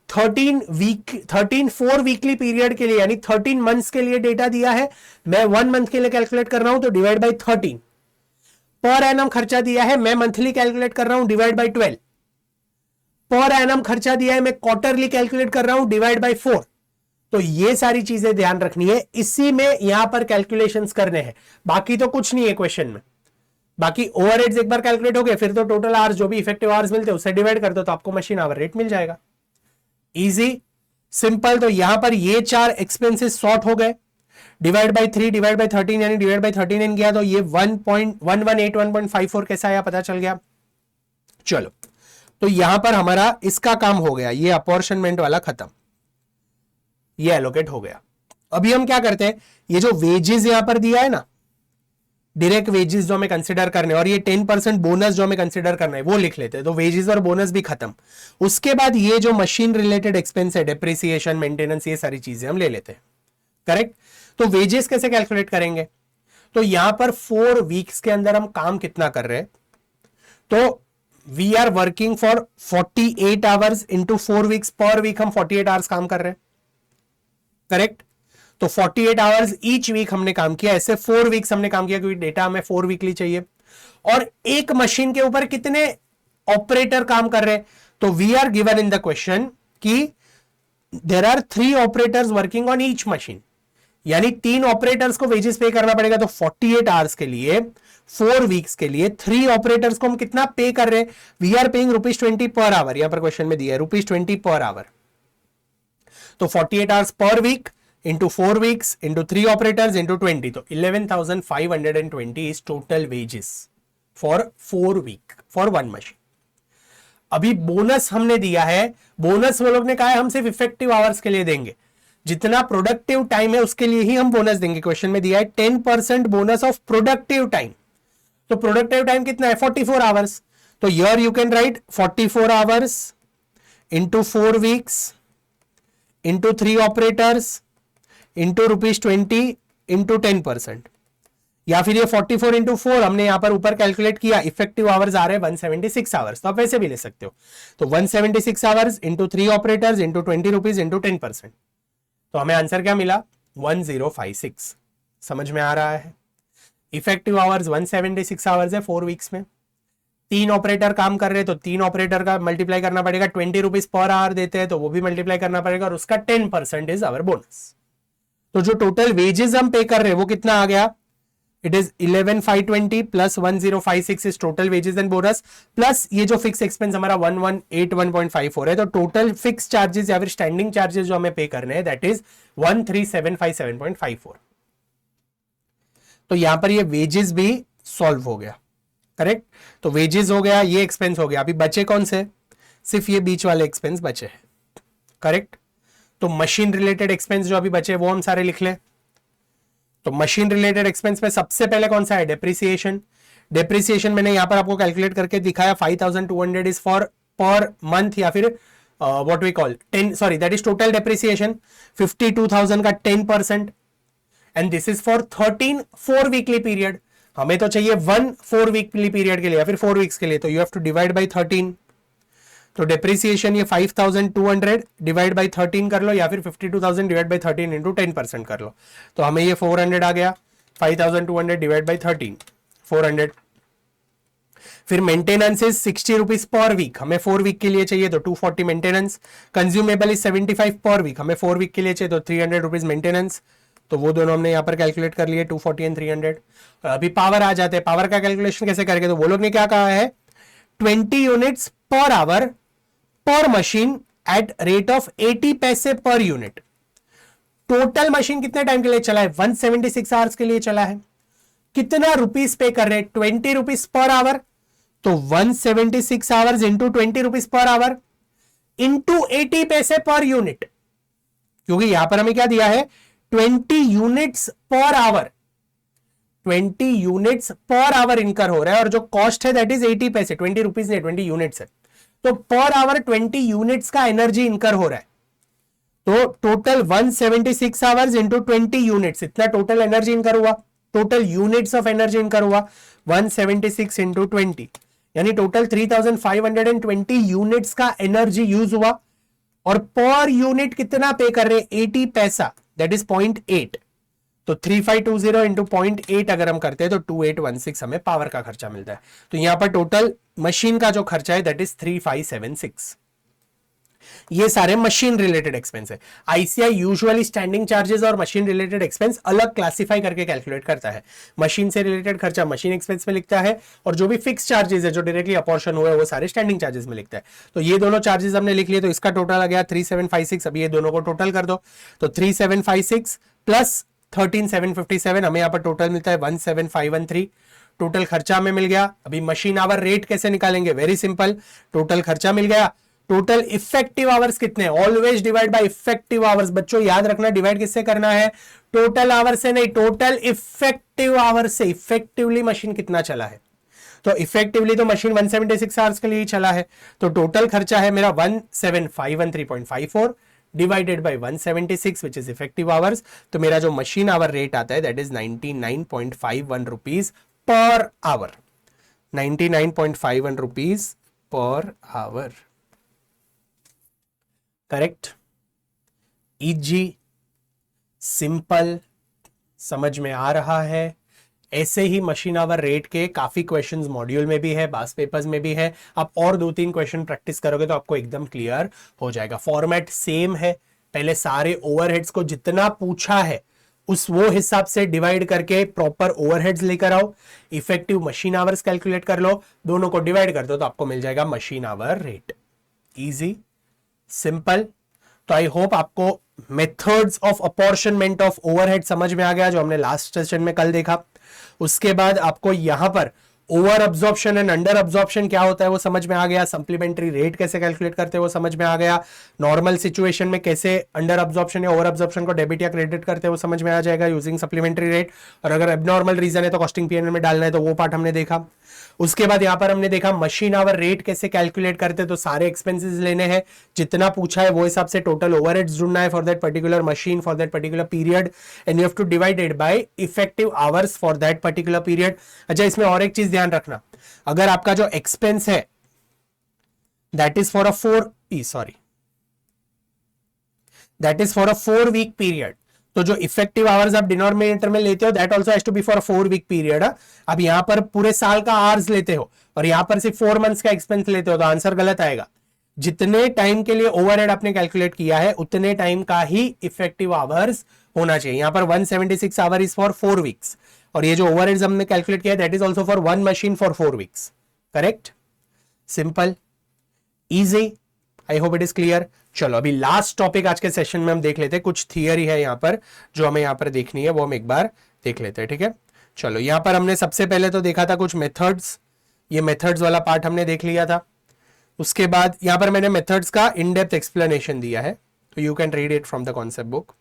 Speaker 1: 13 4 वीकली पीरियड के लिए यानी 13 मंथ्स के लिए डेटा दिया है, मैं 1 मंथ के लिए कैलकुलेट कर रहा हूं तो डिवाइड बाई 13। पर एनम खर्चा दिया है, मैं मंथली कैलकुलेट कर रहा हूं, डिवाइड बाई 12। पर एनम खर्चा दिया है, मैं क्वार्टरली कैलकुलेट कर रहा हूं, डिवाइड बाई 4। तो ये सारी चीजें ध्यान रखनी है, इसी में यहां पर कैलकुलेशंस करने हैं, बाकी तो कुछ नहीं है क्वेश्चन में। बाकी ओवरहेड्स एक बार कैलकुलेट हो गए, फिर तो टोटल आवर्स जो भी इफेक्टिव आवर्स मिलते हैं उससे डिवाइड कर दो तो आपको मशीन आवर रेट मिल जाएगा। Easy, simple. तो यहां पर ये 4 एक्सपेंसेस सॉर्ट हो गए, डिवाइड बाई 3 डिवाइड बाई 13 यानी डिवाइड बाई 13 गया तो ये 1.1181.54 कैसा आया पता चल गया। चलो, तो यहां पर हमारा इसका काम हो गया, ये अपॉर्शनमेंट वाला खत्म, ये एलोकेट हो गया। अभी हम क्या करते हैं, ये जो वेजेस यहां पर दिया है ना, डायरेक्ट वेजेस जो हमें कंसिडर करने और ये 10% बोनस जो हमें कंसिडर करना है वो लिख लेते हैं। तो वेजेस और बोनस भी खत्म। उसके बाद ये जो मशीन रिलेटेड एक्सपेंस है, डेप्रिसिएशन, मेंटेनेंस, ये सारी चीजें हम ले लेते हैं। करेक्ट। तो वेजेस कैसे कैलकुलेट करेंगे, तो यहां पर 4 वीक्स के अंदर हम काम कितना कर रहे हैं, तो we are working for 48 hours into 4 weeks, per week हम 48 आवर्स काम कर रहे हैं। करेक्ट। तो 48 आवर्स ईच वीक हमने काम किया, ऐसे 4 वीक्स हमने काम किया क्योंकि डेटा हमें 4 वीकली चाहिए। और एक मशीन के ऊपर कितने ऑपरेटर काम कर रहे हैं, तो we are given in the question कि there are 3 operators working on each machine, यानी 3 ऑपरेटर्स को वेजेस पे करना पड़ेगा। तो 48 आवर्स के लिए 4 वीक्स के लिए 3 ऑपरेटर्स को हम कितना पे कर रहे हैं, we are paying ₹20 per our, यहां पर क्वेश्चन में दिया है ₹20 पर आवर। तो 48 hours per week into 4 weeks into 3 operators into 20, तो 11,520 is total wages for 4 week for 1 machine। अभी बोनस हमने दिया है, बोनस वो लोग ने कहा है हम सिर्फ इफेक्टिव आवर्स के लिए देंगे, जितना प्रोडक्टिव टाइम है उसके लिए ही हम बोनस देंगे। क्वेश्चन में दिया है 10% बोनस ऑफ प्रोडक्टिव टाइम, तो प्रोडक्टिव टाइम कितना है 44 आवर्स। तो here you can write 44 hours into 4 weeks into 3 operators into ₹20 into 10%, या फिर ये 44 इंटू 4 हमने यहां पर ऊपर कैलकुलेट किया, इफेक्टिव आवर्स आ रहे हैं 176 आवर्स, तो आप वैसे भी ले सकते हो। तो 176 hours into 3 operators into ₹20 into 10%, तो हमें आंसर क्या मिला 1056। समझ में आ रहा है, इफेक्टिव आवर्स 176 आवर्स है 4 वीक्स में, 3 ऑपरेटर काम कर रहे हैं तो 3 ऑपरेटर का मल्टीप्लाई करना पड़ेगा, ₹20 पर आवर देते हैं तो वो भी मल्टीप्लाई करना पड़ेगा और उसका 10% इज आवर बोनस। तो जो टोटल वेजेस हम पे कर रहे हैं वो कितना आ गया, it is 11,520 plus 1056 is total wages and bonus, plus ये जो फिक्स एक्सपेंस हमारा 1181.54 है, तो टोटल फिक्स चार्जेस या फिर स्टैंडिंग चार्जेस जो हमें पे करने हैं दैट इज 13,757.54। तो यहां पर ये वेजेस भी सॉल्व हो गया। करेक्ट। तो वेजेस हो गया, ये एक्सपेंस हो गया, अभी बचे कौन से, सिर्फ ये बीच वाले एक्सपेंस बचे हैं। करेक्ट। तो मशीन रिलेटेड एक्सपेंस जो अभी बचे वो हम सारे लिख लें। तो मशीन रिलेटेड एक्सपेंस में सबसे पहले कौन सा है, डेप्रिसिएशन। डेप्रिसिएशन मैंने यहां पर आपको कैलकुलेट करके दिखाया, 5,200 इज फॉर पर मंथ या फिर what we call 10, sorry that is total depreciation, 52,000 का 10%, and this is for 13 4 weekly period. हमें तो चाहिए 1 4 वीकली पीरियड के लिए या फिर 4 वीक्स के लिए, तो you have to divide by 13। तो डेप्रिसिएशन ये 5200 डिवाइड बाई 13 कर लो, या फिर 52,000 डिवाइड बाई 13 इंटू 10% कर लो, तो हमें ये 400 आ गया। 5200 डिवाइड बाई 13 400। फिर maintenance is 60 rupees per week, हमें 4 वीक के लिए चाहिए तो 240 मेंटेनेंस। कंज्यूमेबल इज 75 पर वीक, हमें 4 वीक के लिए चाहिए तो 300 रुपीज मेंटेनेंस। तो वो दोनों हमने यहाँ पर कैलकुलेट कर लिए, 240 एंड 300। अभी पावर आ जाते हैं, पावर का कैलकुलेशन कैसे करेंगे, तो वो लोग ने क्या कहा है 20 units per hour per machine at rate of 80 paise per unit. Total machine कितने टाइम के लिए चला है, 176 आवर्स के लिए चला है। कितना रुपीस पे कर रहे हैं, 20 रुपीज पर आवर, तो 176 hours into 20 rupees per hour into 80 paise per unit, क्योंकि यहां पर हमें क्या दिया है 20 units per our, 20 units per our इनकर हो रहा है, और जो कॉस्ट है दैट इज 80 पैसे, 20 रुपीज नहीं 20 यूनिट्स है, तो पर आवर 20 यूनिट्स का एनर्जी इनकर हो रहा है। तो टोटल 176 आवर्स इंटू 20 यूनिट्स, इतना टोटल एनर्जी इनकर हुआ, टोटल यूनिट्स ऑफ एनर्जी इनकर हुआ 176 इंटू 20, यानी टोटल 3520 यूनिट्स का एनर्जी यूज हुआ, और पर यूनिट कितना पे कर रहे हैं 80 पैसा, दैट इज 0.8। तो 3520 इंटू 0.8 अगर हम करते हैं तो 2816 हमें पावर का खर्चा मिलता है। तो यहां पर टोटल मशीन का जो खर्चा है दैट इज 3576। ये सारे मशीन रिलेटेड एक्सपेंस है। आईसीआई यूजुअली स्टैंडिंग चार्जेस और मशीन रिलेटेड एक्सपेंस अलग क्लासिफाई करके कैलकुलेट करता है। मशीन से रिलेटेड खर्चा मशीन एक्सपेंस में लिखता है, और जो भी फिक्स चार्जेस है जो डायरेक्टली अपॉर्शन हुए वो सारे स्टैंडिंग चार्जेस में लिखता है। तो ये दोनों चार्जेस हमने लिख लिए, तो इसका टोटल आ गया 3756। अभी ये दोनों को टोटल कर दो, तो 3756 प्लस 13757, हमें यहां पर टोटल मिलता है 17513। टोटल खर्चा हमें मिल गया। अभी मशीन आवर रेट कैसे निकालेंगे, वेरी सिंपल, टोटल खर्चा मिल गया, टोटल इफेक्टिव आवर्स कितने, always divide by effective hours. बच्चों याद रखना डिवाइड किससे करना है, टोटल आवर से नहीं, टोटल इफेक्टिव आवर्स से। इफेक्टिवली मशीन कितना चला है, तो इफेक्टिवली तो मशीन 176 आवर्स के लिए ही चला है, तो टोटल खर्चा है मेरा 17513.54 divided by 176 which is effective hours. तो मेरा जो मशीन आवर रेट आता है that is 99.51 rupees per hour, 99.51 rupees per hour, correct, easy, simple, समझ में आ रहा है। ऐसे ही मशीन आवर रेट के काफी क्वेश्चंस मॉड्यूल में भी है, पास पेपर्स में भी है। आप और 2-3 क्वेश्चन प्रैक्टिस करोगे तो आपको एकदम क्लियर हो जाएगा। फॉर्मेट सेम है, पहले सारे ओवरहेड्स को जितना पूछा है उस वो हिसाब से डिवाइड करके प्रॉपर ओवरहेड्स लेकर आओ, इफेक्टिव मशीन आवर्स कैलकुलेट कर लो, दोनों को डिवाइड कर दो तो आपको मिल जाएगा machine hour rate. Easy, simple. तो आई होप आपको methods of apportionment of overhead समझ में आ गया, जो हमने लास्ट सेशन में कल देखा। उसके बाद आपको यहां पर over absorption and under absorption क्या होता है वो समझ में आ गया, सप्लीमेंट्री रेट कैसे कैलकुलेट करते हैं वो समझ में आ गया, नॉर्मल सिचुएशन में कैसे अंडर अब्जॉर्प्शन या ओवर अब्जॉर्प्शन को डेबिट या क्रेडिट करते हैं वो समझ में आ जाएगा यूजिंग सप्लीमेंट्री रेट। और अगर एबनॉर्मल रीजन है तो कॉस्टिंग पीएनएल में डालना है, तो वो पार्ट हमने देखा। उसके बाद यहां पर हमने देखा मशीन आवर रेट कैसे कैलकुलेट करते हैं, तो सारे एक्सपेंसेस लेने हैं, जितना पूछा है वो हिसाब से टोटल ओवरहेड्स ढूंढना है for that particular machine for that particular period, and you have to divide it by effective hours for that particular period. अच्छा, इसमें और एक चीज ध्यान रखना, अगर आपका जो एक्सपेंस है that is for a 4 week period, तो जो इफेक्टिव आवर्स आप डिनोमिनेटर में लेते हो that also has to be for 4 week period. अब यहां पर पूरे साल का आवर्स लेते हो और यहां पर सिर्फ 4 मंथ्स का एक्सपेंस लेते हो तो आंसर गलत आएगा। जितने टाइम के लिए ओवरहेड आपने कैलकुलेट किया है उतने टाइम का ही इफेक्टिव आवर्स होना चाहिए। यहां पर 176 आवर इज फॉर 4 वीक्स, और ये जो ओवरहेड्स हमने कैलकुलेट किया that is also for 1 machine for 4 weeks. Correct, simple, easy, I hope it is clear. चलो अभी लास्ट टॉपिक आज के सेशन में हम देख लेते हैं, कुछ थियरी है यहां पर जो हमें यहां पर देखनी है, वो हम एक बार देख लेते हैं, ठीक है। चलो यहां पर हमने सबसे पहले तो देखा था कुछ मेथड्स, ये मेथड्स वाला पार्ट हमने देख लिया था। उसके बाद यहां पर मैंने मेथड्स का इन डेप्थ एक्सप्लेनेशन दिया है, तो you can read it from the concept book.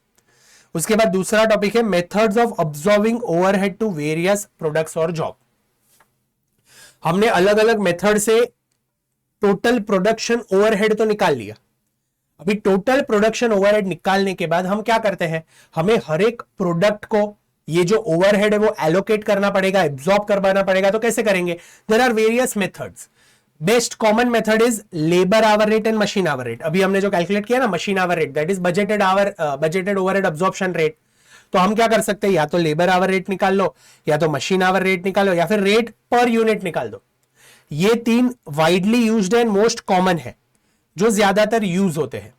Speaker 1: उसके बाद दूसरा टॉपिक है methods of absorbing overhead to various products और जॉब। हमने अलग अलग मेथड से टोटल प्रोडक्शन ओवरहेड तो निकाल लिया। अभी टोटल प्रोडक्शन ओवरहेड निकालने के बाद हम क्या करते हैं, हमें हर एक प्रोडक्ट को ये जो ओवरहेड है वो एलोकेट करना पड़ेगा, एब्जॉर्ब करवाना पड़ेगा। तो कैसे करेंगे? There are various methods. Best common method is labour hour rate and machine hour rate. अभी हमने जो कैलकुलेट किया ना machine hour rate, that is budgeted overhead absorption rate. तो हम क्या कर सकते हैं, या तो लेबर आवर रेट निकाल लो, या तो मशीन आवर रेट निकालो, या फिर रेट पर यूनिट निकाल दो। ये तीन widely used and most common है, जो ज्यादातर यूज होते हैं।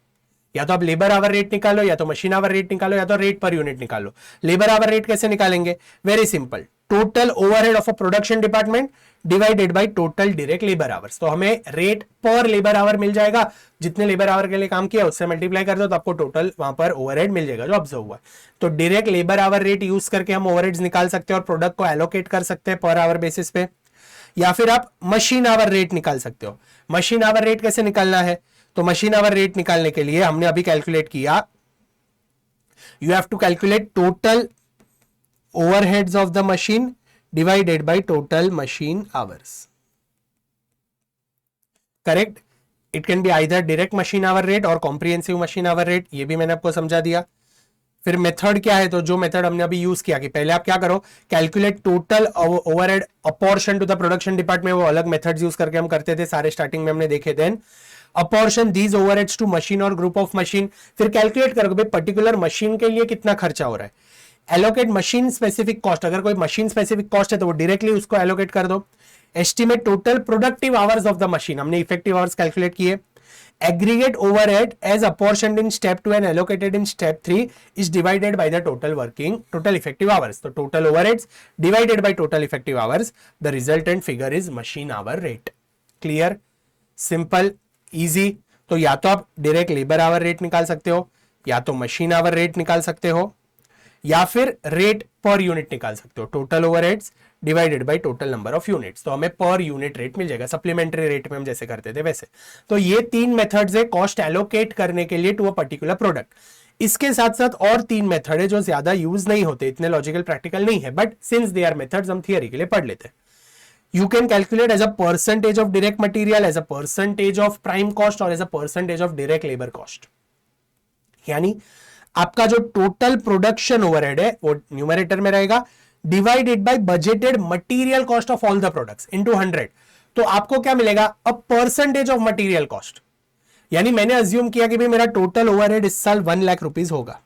Speaker 1: या तो आप लेबर आवर रेट निकालो, या तो मशीन आवर रेट निकालो, या तो रेट पर यूनिट निकालो। लेबर आवर रेट कैसे निकालेंगे? Very simple, total overhead of a production department divided by total direct labour hours. तो हमें रेट पर लेबर आवर मिल जाएगा, जितने लेबर आवर के लिए काम किया उससे मल्टीप्लाई कर दो तो आपको टोटल वहां पर ओवरहेड मिल जाएगा जो ऑब्जर्व हुआ है। तो direct labour hour rate use करके हम ओवरहेड्स निकाल सकते हैं और प्रोडक्ट को एलोकेट कर सकते हैं पर आवर बेसिस पे। या फिर आप मशीन आवर रेट निकाल सकते हो। मशीन आवर रेट कैसे निकालना है? तो मशीन आवर रेट निकालने के लिए हमने अभी कैलकुलेट किया, you have to calculate total overheads of the machine divided by total machine hours. Correct? It can be either direct machine hour rate और कॉम्प्रिहेंसिव मशीन आवर रेट, ये भी मैंने आपको समझा दिया। फिर मेथड क्या है? तो जो मेथड हमने अभी यूज किया कि पहले आप क्या करो, calculate total overhead apportionment to the production department. वो अलग मेथड्स यूज करके हम करते थे, सारे स्टार्टिंग में हमने देखे। Then apportion these overheads to machine और ग्रुप ऑफ मशीन। फिर कैलकुलेट करो भाई पर्टिकुलर मशीन के लिए कितना खर्चा हो रहा है। एलोकेट मशीन स्पेसिफिक कॉस्ट, अगर कोई मशीन स्पेसिफिक कॉस्ट है तो वो डायरेक्टली उसको एलोकेट कर दो। Estimate total productive hours of the machine, हमने इफेक्टिव आवर्स कैलकुलेट किए। Aggregate overhead as apportioned in step 2 and allocated in step 3 is divided by the total effective hours. So total overheads divided by total effective hours, the resultant figure is machine hour rate. Clear? Simple, easy. तो या तो आप direct labour hour rate निकाल सकते हो, या तो machine hour rate निकाल सकते हो, या फिर रेट पर यूनिट निकाल सकते हो। Total overheads divided by total number of units, तो हमें पर यूनिट रेट मिल जाएगा, सप्लीमेंट्री रेट में हम जैसे करते थे वैसे। तो ये तीन मेथड्स है कॉस्ट एलोकेट करने के लिए टू अ पर्टिकुलर प्रोडक्ट। इसके साथ साथ और तीन मेथड है जो ज्यादा यूज नहीं होते, इतने लॉजिकल प्रैक्टिकल नहीं है, but since they are methods हम थियरी के लिए पढ़ लेते हैं। You can calculate as a percentage of direct material, as a percentage of prime cost और as a percentage of direct labor cost। यानी आपका जो टोटल प्रोडक्शन ओवरहेड है वो न्यूमरेटर में रहेगा, divided by budgeted material cost of all the products into 100। तो आपको क्या मिलेगा? अ परसेंटेज ऑफ मटेरियल कॉस्ट। यानी मैंने अज्यूम किया कि भाई मेरा टोटल ओवरहेड इस साल 1 लाख रुपीज होगा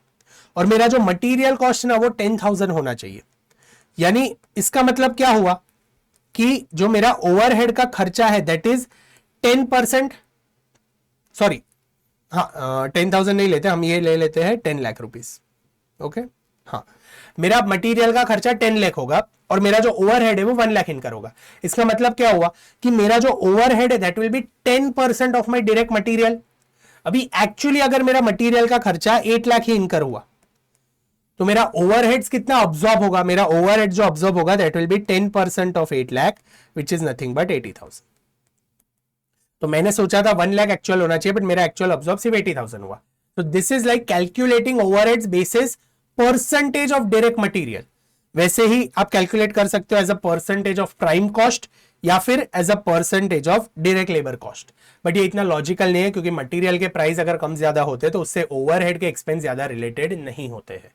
Speaker 1: और मेरा जो मटेरियल कॉस्ट है ना वो 10,000 होना चाहिए। यानी इसका मतलब क्या हुआ कि जो मेरा ओवरहेड का खर्चा है दैट इज 10%, सॉरी हाँ 10,000 नहीं लेते हम, ये ले लेते हैं 10 लाख रुपीज। ओके हाँ, मेरा मटेरियल का खर्चा 10 लाख होगा और मेरा जो ओवरहेड है वो 1 लाख इनकर होगा। इसका मतलब क्या हुआ कि मेरा जो ओवरहेड है that will B 10% of my direct material. अभी एक्चुअली अगर मेरा मटेरियल का खर्चा 8 लाख ही इनकर हुआ तो मेरा ओवरहेड्स कितना ऑब्जॉर्ब होगा? मेरा ओवरहेड जो ऑब्जॉर्ब होगा that will B 10% of 8 lakh which is nothing but 80,000। तो मैंने सोचा था 1 लाख एक्चुअल होना चाहिए बट मेरा एक्चुअल ऑब्जॉर्ब सिर्फ 80,000 हुआ। तो this is like calculating overheads basis percentage of direct material. वैसे ही आप कैलकुलेट कर सकते हो as a percentage of prime cost या फिर as a percentage of direct labour cost. But ये इतना लॉजिकल नहीं है क्योंकि मटेरियल के प्राइस अगर कम ज्यादा होते तो उससे ओवरहेड के एक्सपेंस ज्यादा रिलेटेड नहीं होते हैं।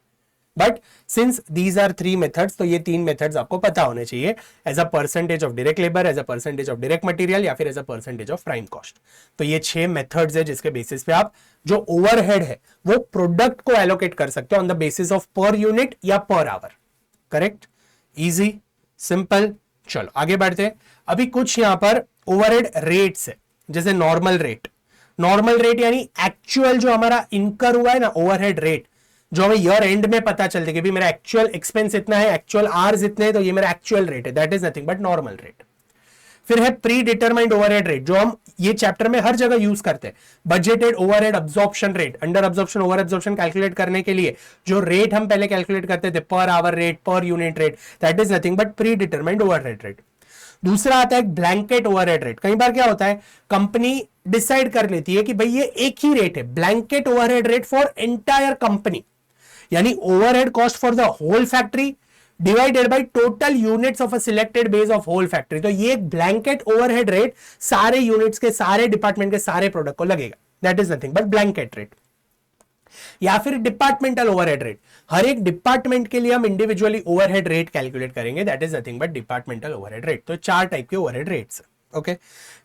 Speaker 1: But since these are 3 methods, तो ये 3 मेथड्स आपको पता होने चाहिए, as a percentage of direct labour, as a percentage of direct material या फिर as a percentage of prime cost. तो ये 6 मेथड्स है जिसके बेसिस पे आप जो ओवरहेड है वो प्रोडक्ट को एलोकेट कर सकते हो on the basis of per unit या पर आवर। करेक्ट? Easy, simple. चलो आगे बढ़ते हैं। अभी कुछ यहां पर ओवरहेड रेट्स है, जैसे नॉर्मल रेट। नॉर्मल रेट यानी एक्चुअल जो हमारा इनकर हुआ है ना ओवरहेड रेट, जो हमें ईयर एंड में पता चलते कि भी मेरा एक्चुअल एक्सपेंस इतना है, एक्चुअल आवर्स इतने हैं, तो ये मेरा एक्चुअल रेट है, that is nothing but normal rate. फिर है प्री डिटरमाइंड ओवरहेड रेट, जो हम ये चैप्टर में हर जगह यूज करते हैं। Budgeted overhead absorption rate, under absorption over absorption calculate करने के लिए जो रेट हम पहले कैलकुलेट करते थे per hour rate, per unit rate, that is nothing but pre determined overhead rate. दूसरा आता है ब्लैंकेट ओवरहेड रेट। कई बार क्या होता है कंपनी डिसाइड कर लेती है कि भाई ये एक ही रेट है, blanket overhead rate for entire company, यानी overhead cost for the whole factory divided by total units of a selected base of whole factory. तो ये एक ब्लैंकेट ओवरहेड रेट सारे यूनिट्स के, सारे डिपार्टमेंट के, सारे प्रोडक्ट को लगेगा, that is nothing but blanket rate. या फिर डिपार्टमेंटल ओवरहेड रेट, हर एक डिपार्टमेंट के लिए हम इंडिविजुअली ओवरहेड रेट कैलकुलेट करेंगे, that is nothing but departmental overhead rate. तो 4 टाइप के ओवरहेड रेट्स। ओके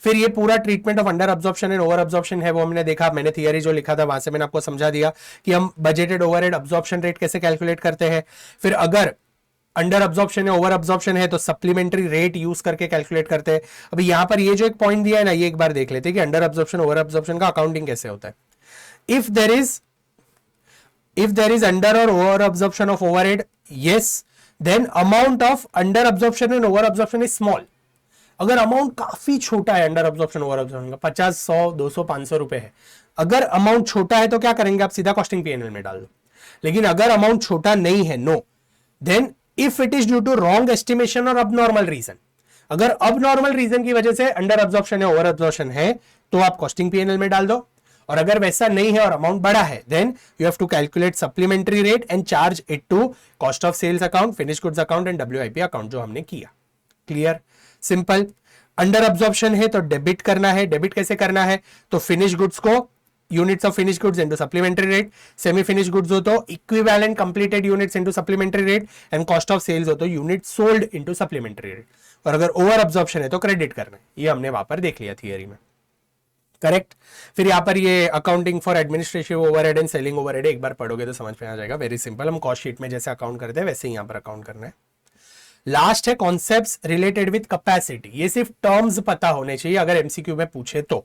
Speaker 1: फिर ये पूरा treatment of under absorption and over absorption है वो हमने देखा, मैंने थियरी जो लिखा था वहां से मैंने आपको समझा दिया कि हम बजटेड ओवरहेड अब्जॉर्प्शन रेट कैसे कैलकुलेट करते हैं। फिर अगर अंडर अब्जॉर्प्शन है ओवर अब्जॉर्प्शन है तो सप्लीमेंट्री रेट यूज करके कैलकुलेट करते हैं। अभी यहां पर ये जो एक पॉइंट दिया है ना, ये एक बार देख लेते हैं कि अंडर अब्जॉर्प्शन ओवर अब्जॉर्प्शन का अकाउंटिंग कैसे होता है। इफ देर इज अंडर और over absorption of overhead, yes, then amount of under absorption and over absorption is small. अगर अमाउंट काफी छोटा है अंडर अब्जॉर्प्शन ओवर अब्जॉर्प्शन का, 50, 100, 200, 500 रुपए है, अगर अमाउंट छोटा है तो क्या करेंगे आप, सीधा कॉस्टिंग पीएनएल में डाल दो। लेकिन अगर अमाउंट छोटा नहीं है, no, then if it is due to wrong estimation और अबनॉर्मल रीजन, अगर अबनॉर्मल रीजन की वजह से अंडर अब्जॉर्प्शन या ओवर अब्जॉर्प्शन है तो आप कॉस्टिंग पीएनएल में डाल दो। और अगर वैसा नहीं है और अमाउंट बड़ा है, then you have to calculate supplementary rate and charge it to cost of sales account, finish goods account and WIP account, जो हमने किया। Clear, simple. अंडर अब्जॉर्प्शन है तो डेबिट करना है, डेबिट कैसे करना है, तो फिनिश गुड्स को units of finish goods into supplementary rate, semi finish goods हो तो equivalent completed units into supplementary rate and cost of sales हो तो unit sold into supplementary rate. और अगर ओवर अब्जॉर्प्शन है तो क्रेडिट करना है, ये हमने वहां पर देख लिया थियरी में। करेक्ट। फिर यहां पर ये accounting for administrative overhead and selling overhead एक बार पढ़ोगे तो समझ में आ जाएगा, वेरी सिंपल। हम कॉस्ट शीट में जैसे अकाउंट करते हैं वैसे ही यहां पर अकाउंट करना है। लास्ट है कॉन्सेप्ट्स रिलेटेड विद कैपेसिटी, ये सिर्फ टर्म्स पता होने चाहिए अगर एमसीक्यू में पूछे तो।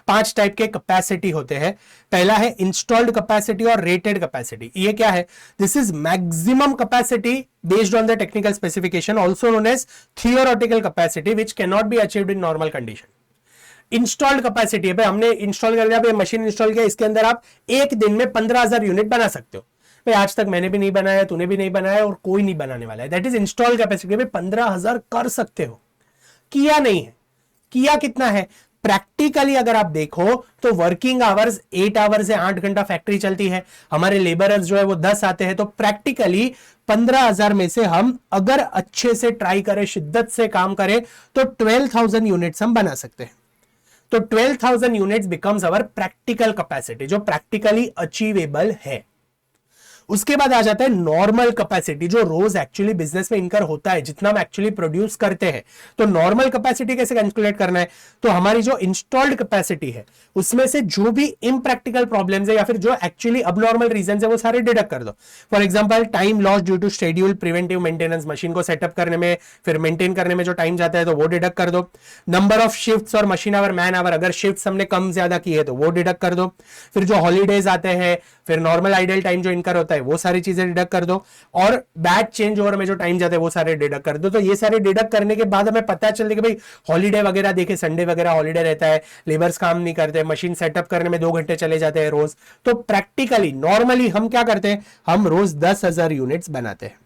Speaker 1: 5 टाइप के कैपेसिटी होते हैं। पहला है इंस्टॉल्ड कैपेसिटी और रेटेड कैपेसिटी। ये क्या है, this is maximum capacity based on the technical specification, also known as theoretical capacity which can not be achieved in normal condition. Installed capacity है, हमने इंस्टॉल कर दिया, मशीन इंस्टॉल किया, इसके अंदर आप एक दिन में 15,000 यूनिट बना सकते हो। भाई आज तक मैंने भी नहीं बनाया, तूने भी नहीं बनाया और कोई नहीं बनाने वाला है, दैट इज इंस्टॉल कैपेसिटी। 15,000 कर सकते हो, किया नहीं है। किया कितना है प्रैक्टिकली अगर आप देखो तो वर्किंग आवर्स 8 आवर्स है, 8 घंटा फैक्ट्री चलती है, हमारे लेबरर्स जो है वो 10 आते हैं, तो प्रैक्टिकली 15,000 में से हम अगर अच्छे से ट्राई करें, शिद्दत से काम करें तो 12,000 यूनिट्स हम बना सकते हैं। तो 12,000 यूनिट्स बिकम्स अवर प्रैक्टिकल कैपेसिटी, जो प्रैक्टिकली अचीवेबल है। उसके बाद आ जाता है नॉर्मल कैपेसिटी, जो रोज एक्चुअली बिजनेस में इनकर होता है, जितना हम एक्चुअली प्रोड्यूस करते हैं। तो नॉर्मल कैपेसिटी कैसे कैलकुलेट करना है, तो हमारी जो इंस्टॉल्ड कैपेसिटी है उसमें से जो भी इम्प्रैक्टिकल प्रॉब्लम्स है या फिर जो एक्चुअली अबनॉर्मल रीजन है वो सारे डिडक्ट कर दो। For example time loss due to schedule, preventive maintenance, machine को सेटअप करने में फिर मेंटेन करने में जो टाइम जाता है तो वो डिडक्ट कर दो। नंबर ऑफ शिफ्ट्स और मशीन आवर, मैन आवर, अगर शिफ्ट्स हमने कम ज्यादा की है तो वो डिडक्ट कर दो। फिर जो हॉलीडेज आते हैं, फिर नॉर्मल आइडल टाइम जो इनकर होता है वो सारी चीजें डिडक्ट कर दो, और बैच चेंज ओवर में जो टाइम जाता है वो सारे डिडक्ट कर दो। तो ये सारे डिडक्ट करने के बाद हमें पता चलता है कि भाई हॉलीडे वगैरह देखे, संडे वगैरह हॉलीडे रहता है, लेबर्स काम नहीं करते, मशीन सेटअप करने में 2 घंटे चले जाते हैं रोज। तो प्रैक्टिकली नॉर्मली हम क्या करते हैं, हम रोज 10,000 यूनिट्स बनाते हैं।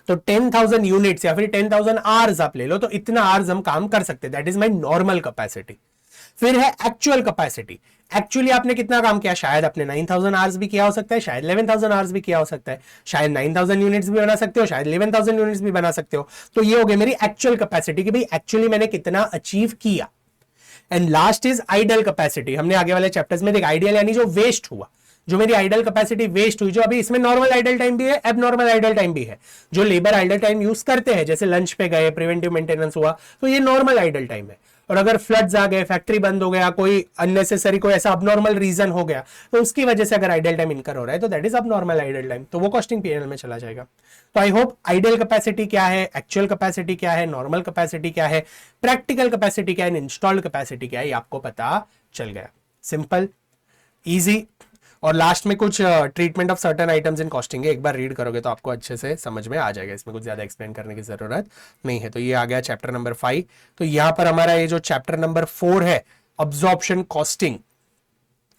Speaker 1: तो 10,000 यूनिट्स या फिर 10,000 आवर्स आप ले लो, तो इतना आवर्स हम काम कर सकते हैं, that is my normal capacity. फिर है एक्चुअल कैपेसिटी, एक्चुअली आपने कितना काम किया, शायद आपने 9,000 आवर्स भी किया हो सकता है, शायद 11,000 आवर्स भी किया हो सकता है, शायद 9,000 यूनिट्स भी बना सकते हो, शायद 11,000 यूनिट्स भी बना सकते हो। तो ये हो गई मेरी एक्चुअल कैपेसिटी कि भाई एक्चुअली मैंने कितना अचीव किया। And last is idle capacity, हमने आगे वाले चैप्टर्स में देखा, आइडियल यानी जो वेस्ट हुआ, जो मेरी आइडल कैपेसिटी वेस्ट हुई, जो अभी इसमें नॉर्मल आइडल टाइम भी है, एबनॉर्मल आइडल टाइम भी है। जो लेबर आइडल टाइम यूज करते हैं, जैसे लंच पे गए, प्रिवेंटिव मेंटेनेंस हुआ, तो ये नॉर्मल आइडल टाइम है। और अगर फ्लड्स आ गए, फैक्ट्री बंद हो गया, कोई अननेसेसरी कोई ऐसा अबनॉर्मल रीजन हो गया, तो उसकी वजह से अगर आइडल टाइम इनकर हो रहा है तो that is abnormal idle time, तो वो कॉस्टिंग पीएनएल में चला जाएगा। तो आई होप आइडल कैपेसिटी क्या है, एक्चुअल कैपेसिटी क्या है, नॉर्मल कैपेसिटी क्या है, प्रैक्टिकल कैपेसिटी क्या है, इंस्टॉल्ड कैपेसिटी क्या है, ये आपको पता चल गया। Simple, easy. और लास्ट में कुछ treatment of certain items in costing है, एक बार रीड करोगे तो आपको अच्छे से समझ में आ जाएगा, इसमें कुछ ज्यादा एक्सप्लेन करने की जरूरत नहीं है। तो ये आ गया चैप्टर नंबर 5। तो यहां पर हमारा ये जो चैप्टर नंबर 4 है, अब्जॉर्प्शन कॉस्टिंग,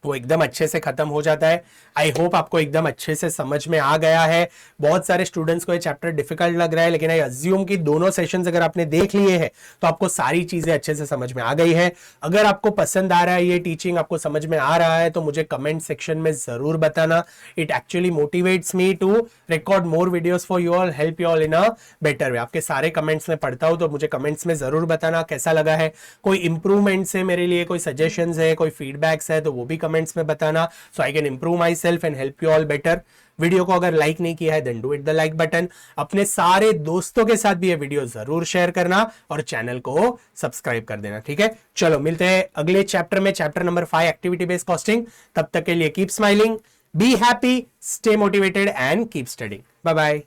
Speaker 1: वो एकदम अच्छे से खत्म हो जाता है। आई होप आपको एकदम अच्छे से समझ में आ गया है। बहुत सारे स्टूडेंट्स को ये चैप्टर डिफिकल्ट लग रहा है, लेकिन आई अज्यूम कि दोनों सेशंस अगर आपने देख लिए हैं तो आपको सारी चीजें अच्छे से समझ में आ गई है। अगर आपको पसंद आ रहा है, ये टीचिंग आपको समझ में आ रहा है, तो मुझे कमेंट सेक्शन में जरूर बताना। It actually motivates me to record more videos for you all, help you all in a better way. आपके सारे कमेंट्स में पढ़ता हूं, तो मुझे कमेंट्स में जरूर बताना कैसा लगा है। कोई इंप्रूवमेंट्स है मेरे लिए, कोई सजेशंस है, कोई फीडबैक्स है, तो वो भी कमेंट कमेंट्स में बताना, so I can improve myself and help you all better. Video को अगर लाइक नहीं किया है then do it the like button. अपने सारे दोस्तों के साथ भी ये वीडियो जरूर शेयर करना और चैनल को सब्सक्राइब कर देना, ठीक है। चलो मिलते हैं अगले चैप्टर में, chapter number 5 activity based costing. तब तक के लिए keep smiling, be happy, stay motivated and keep studying. Bye bye.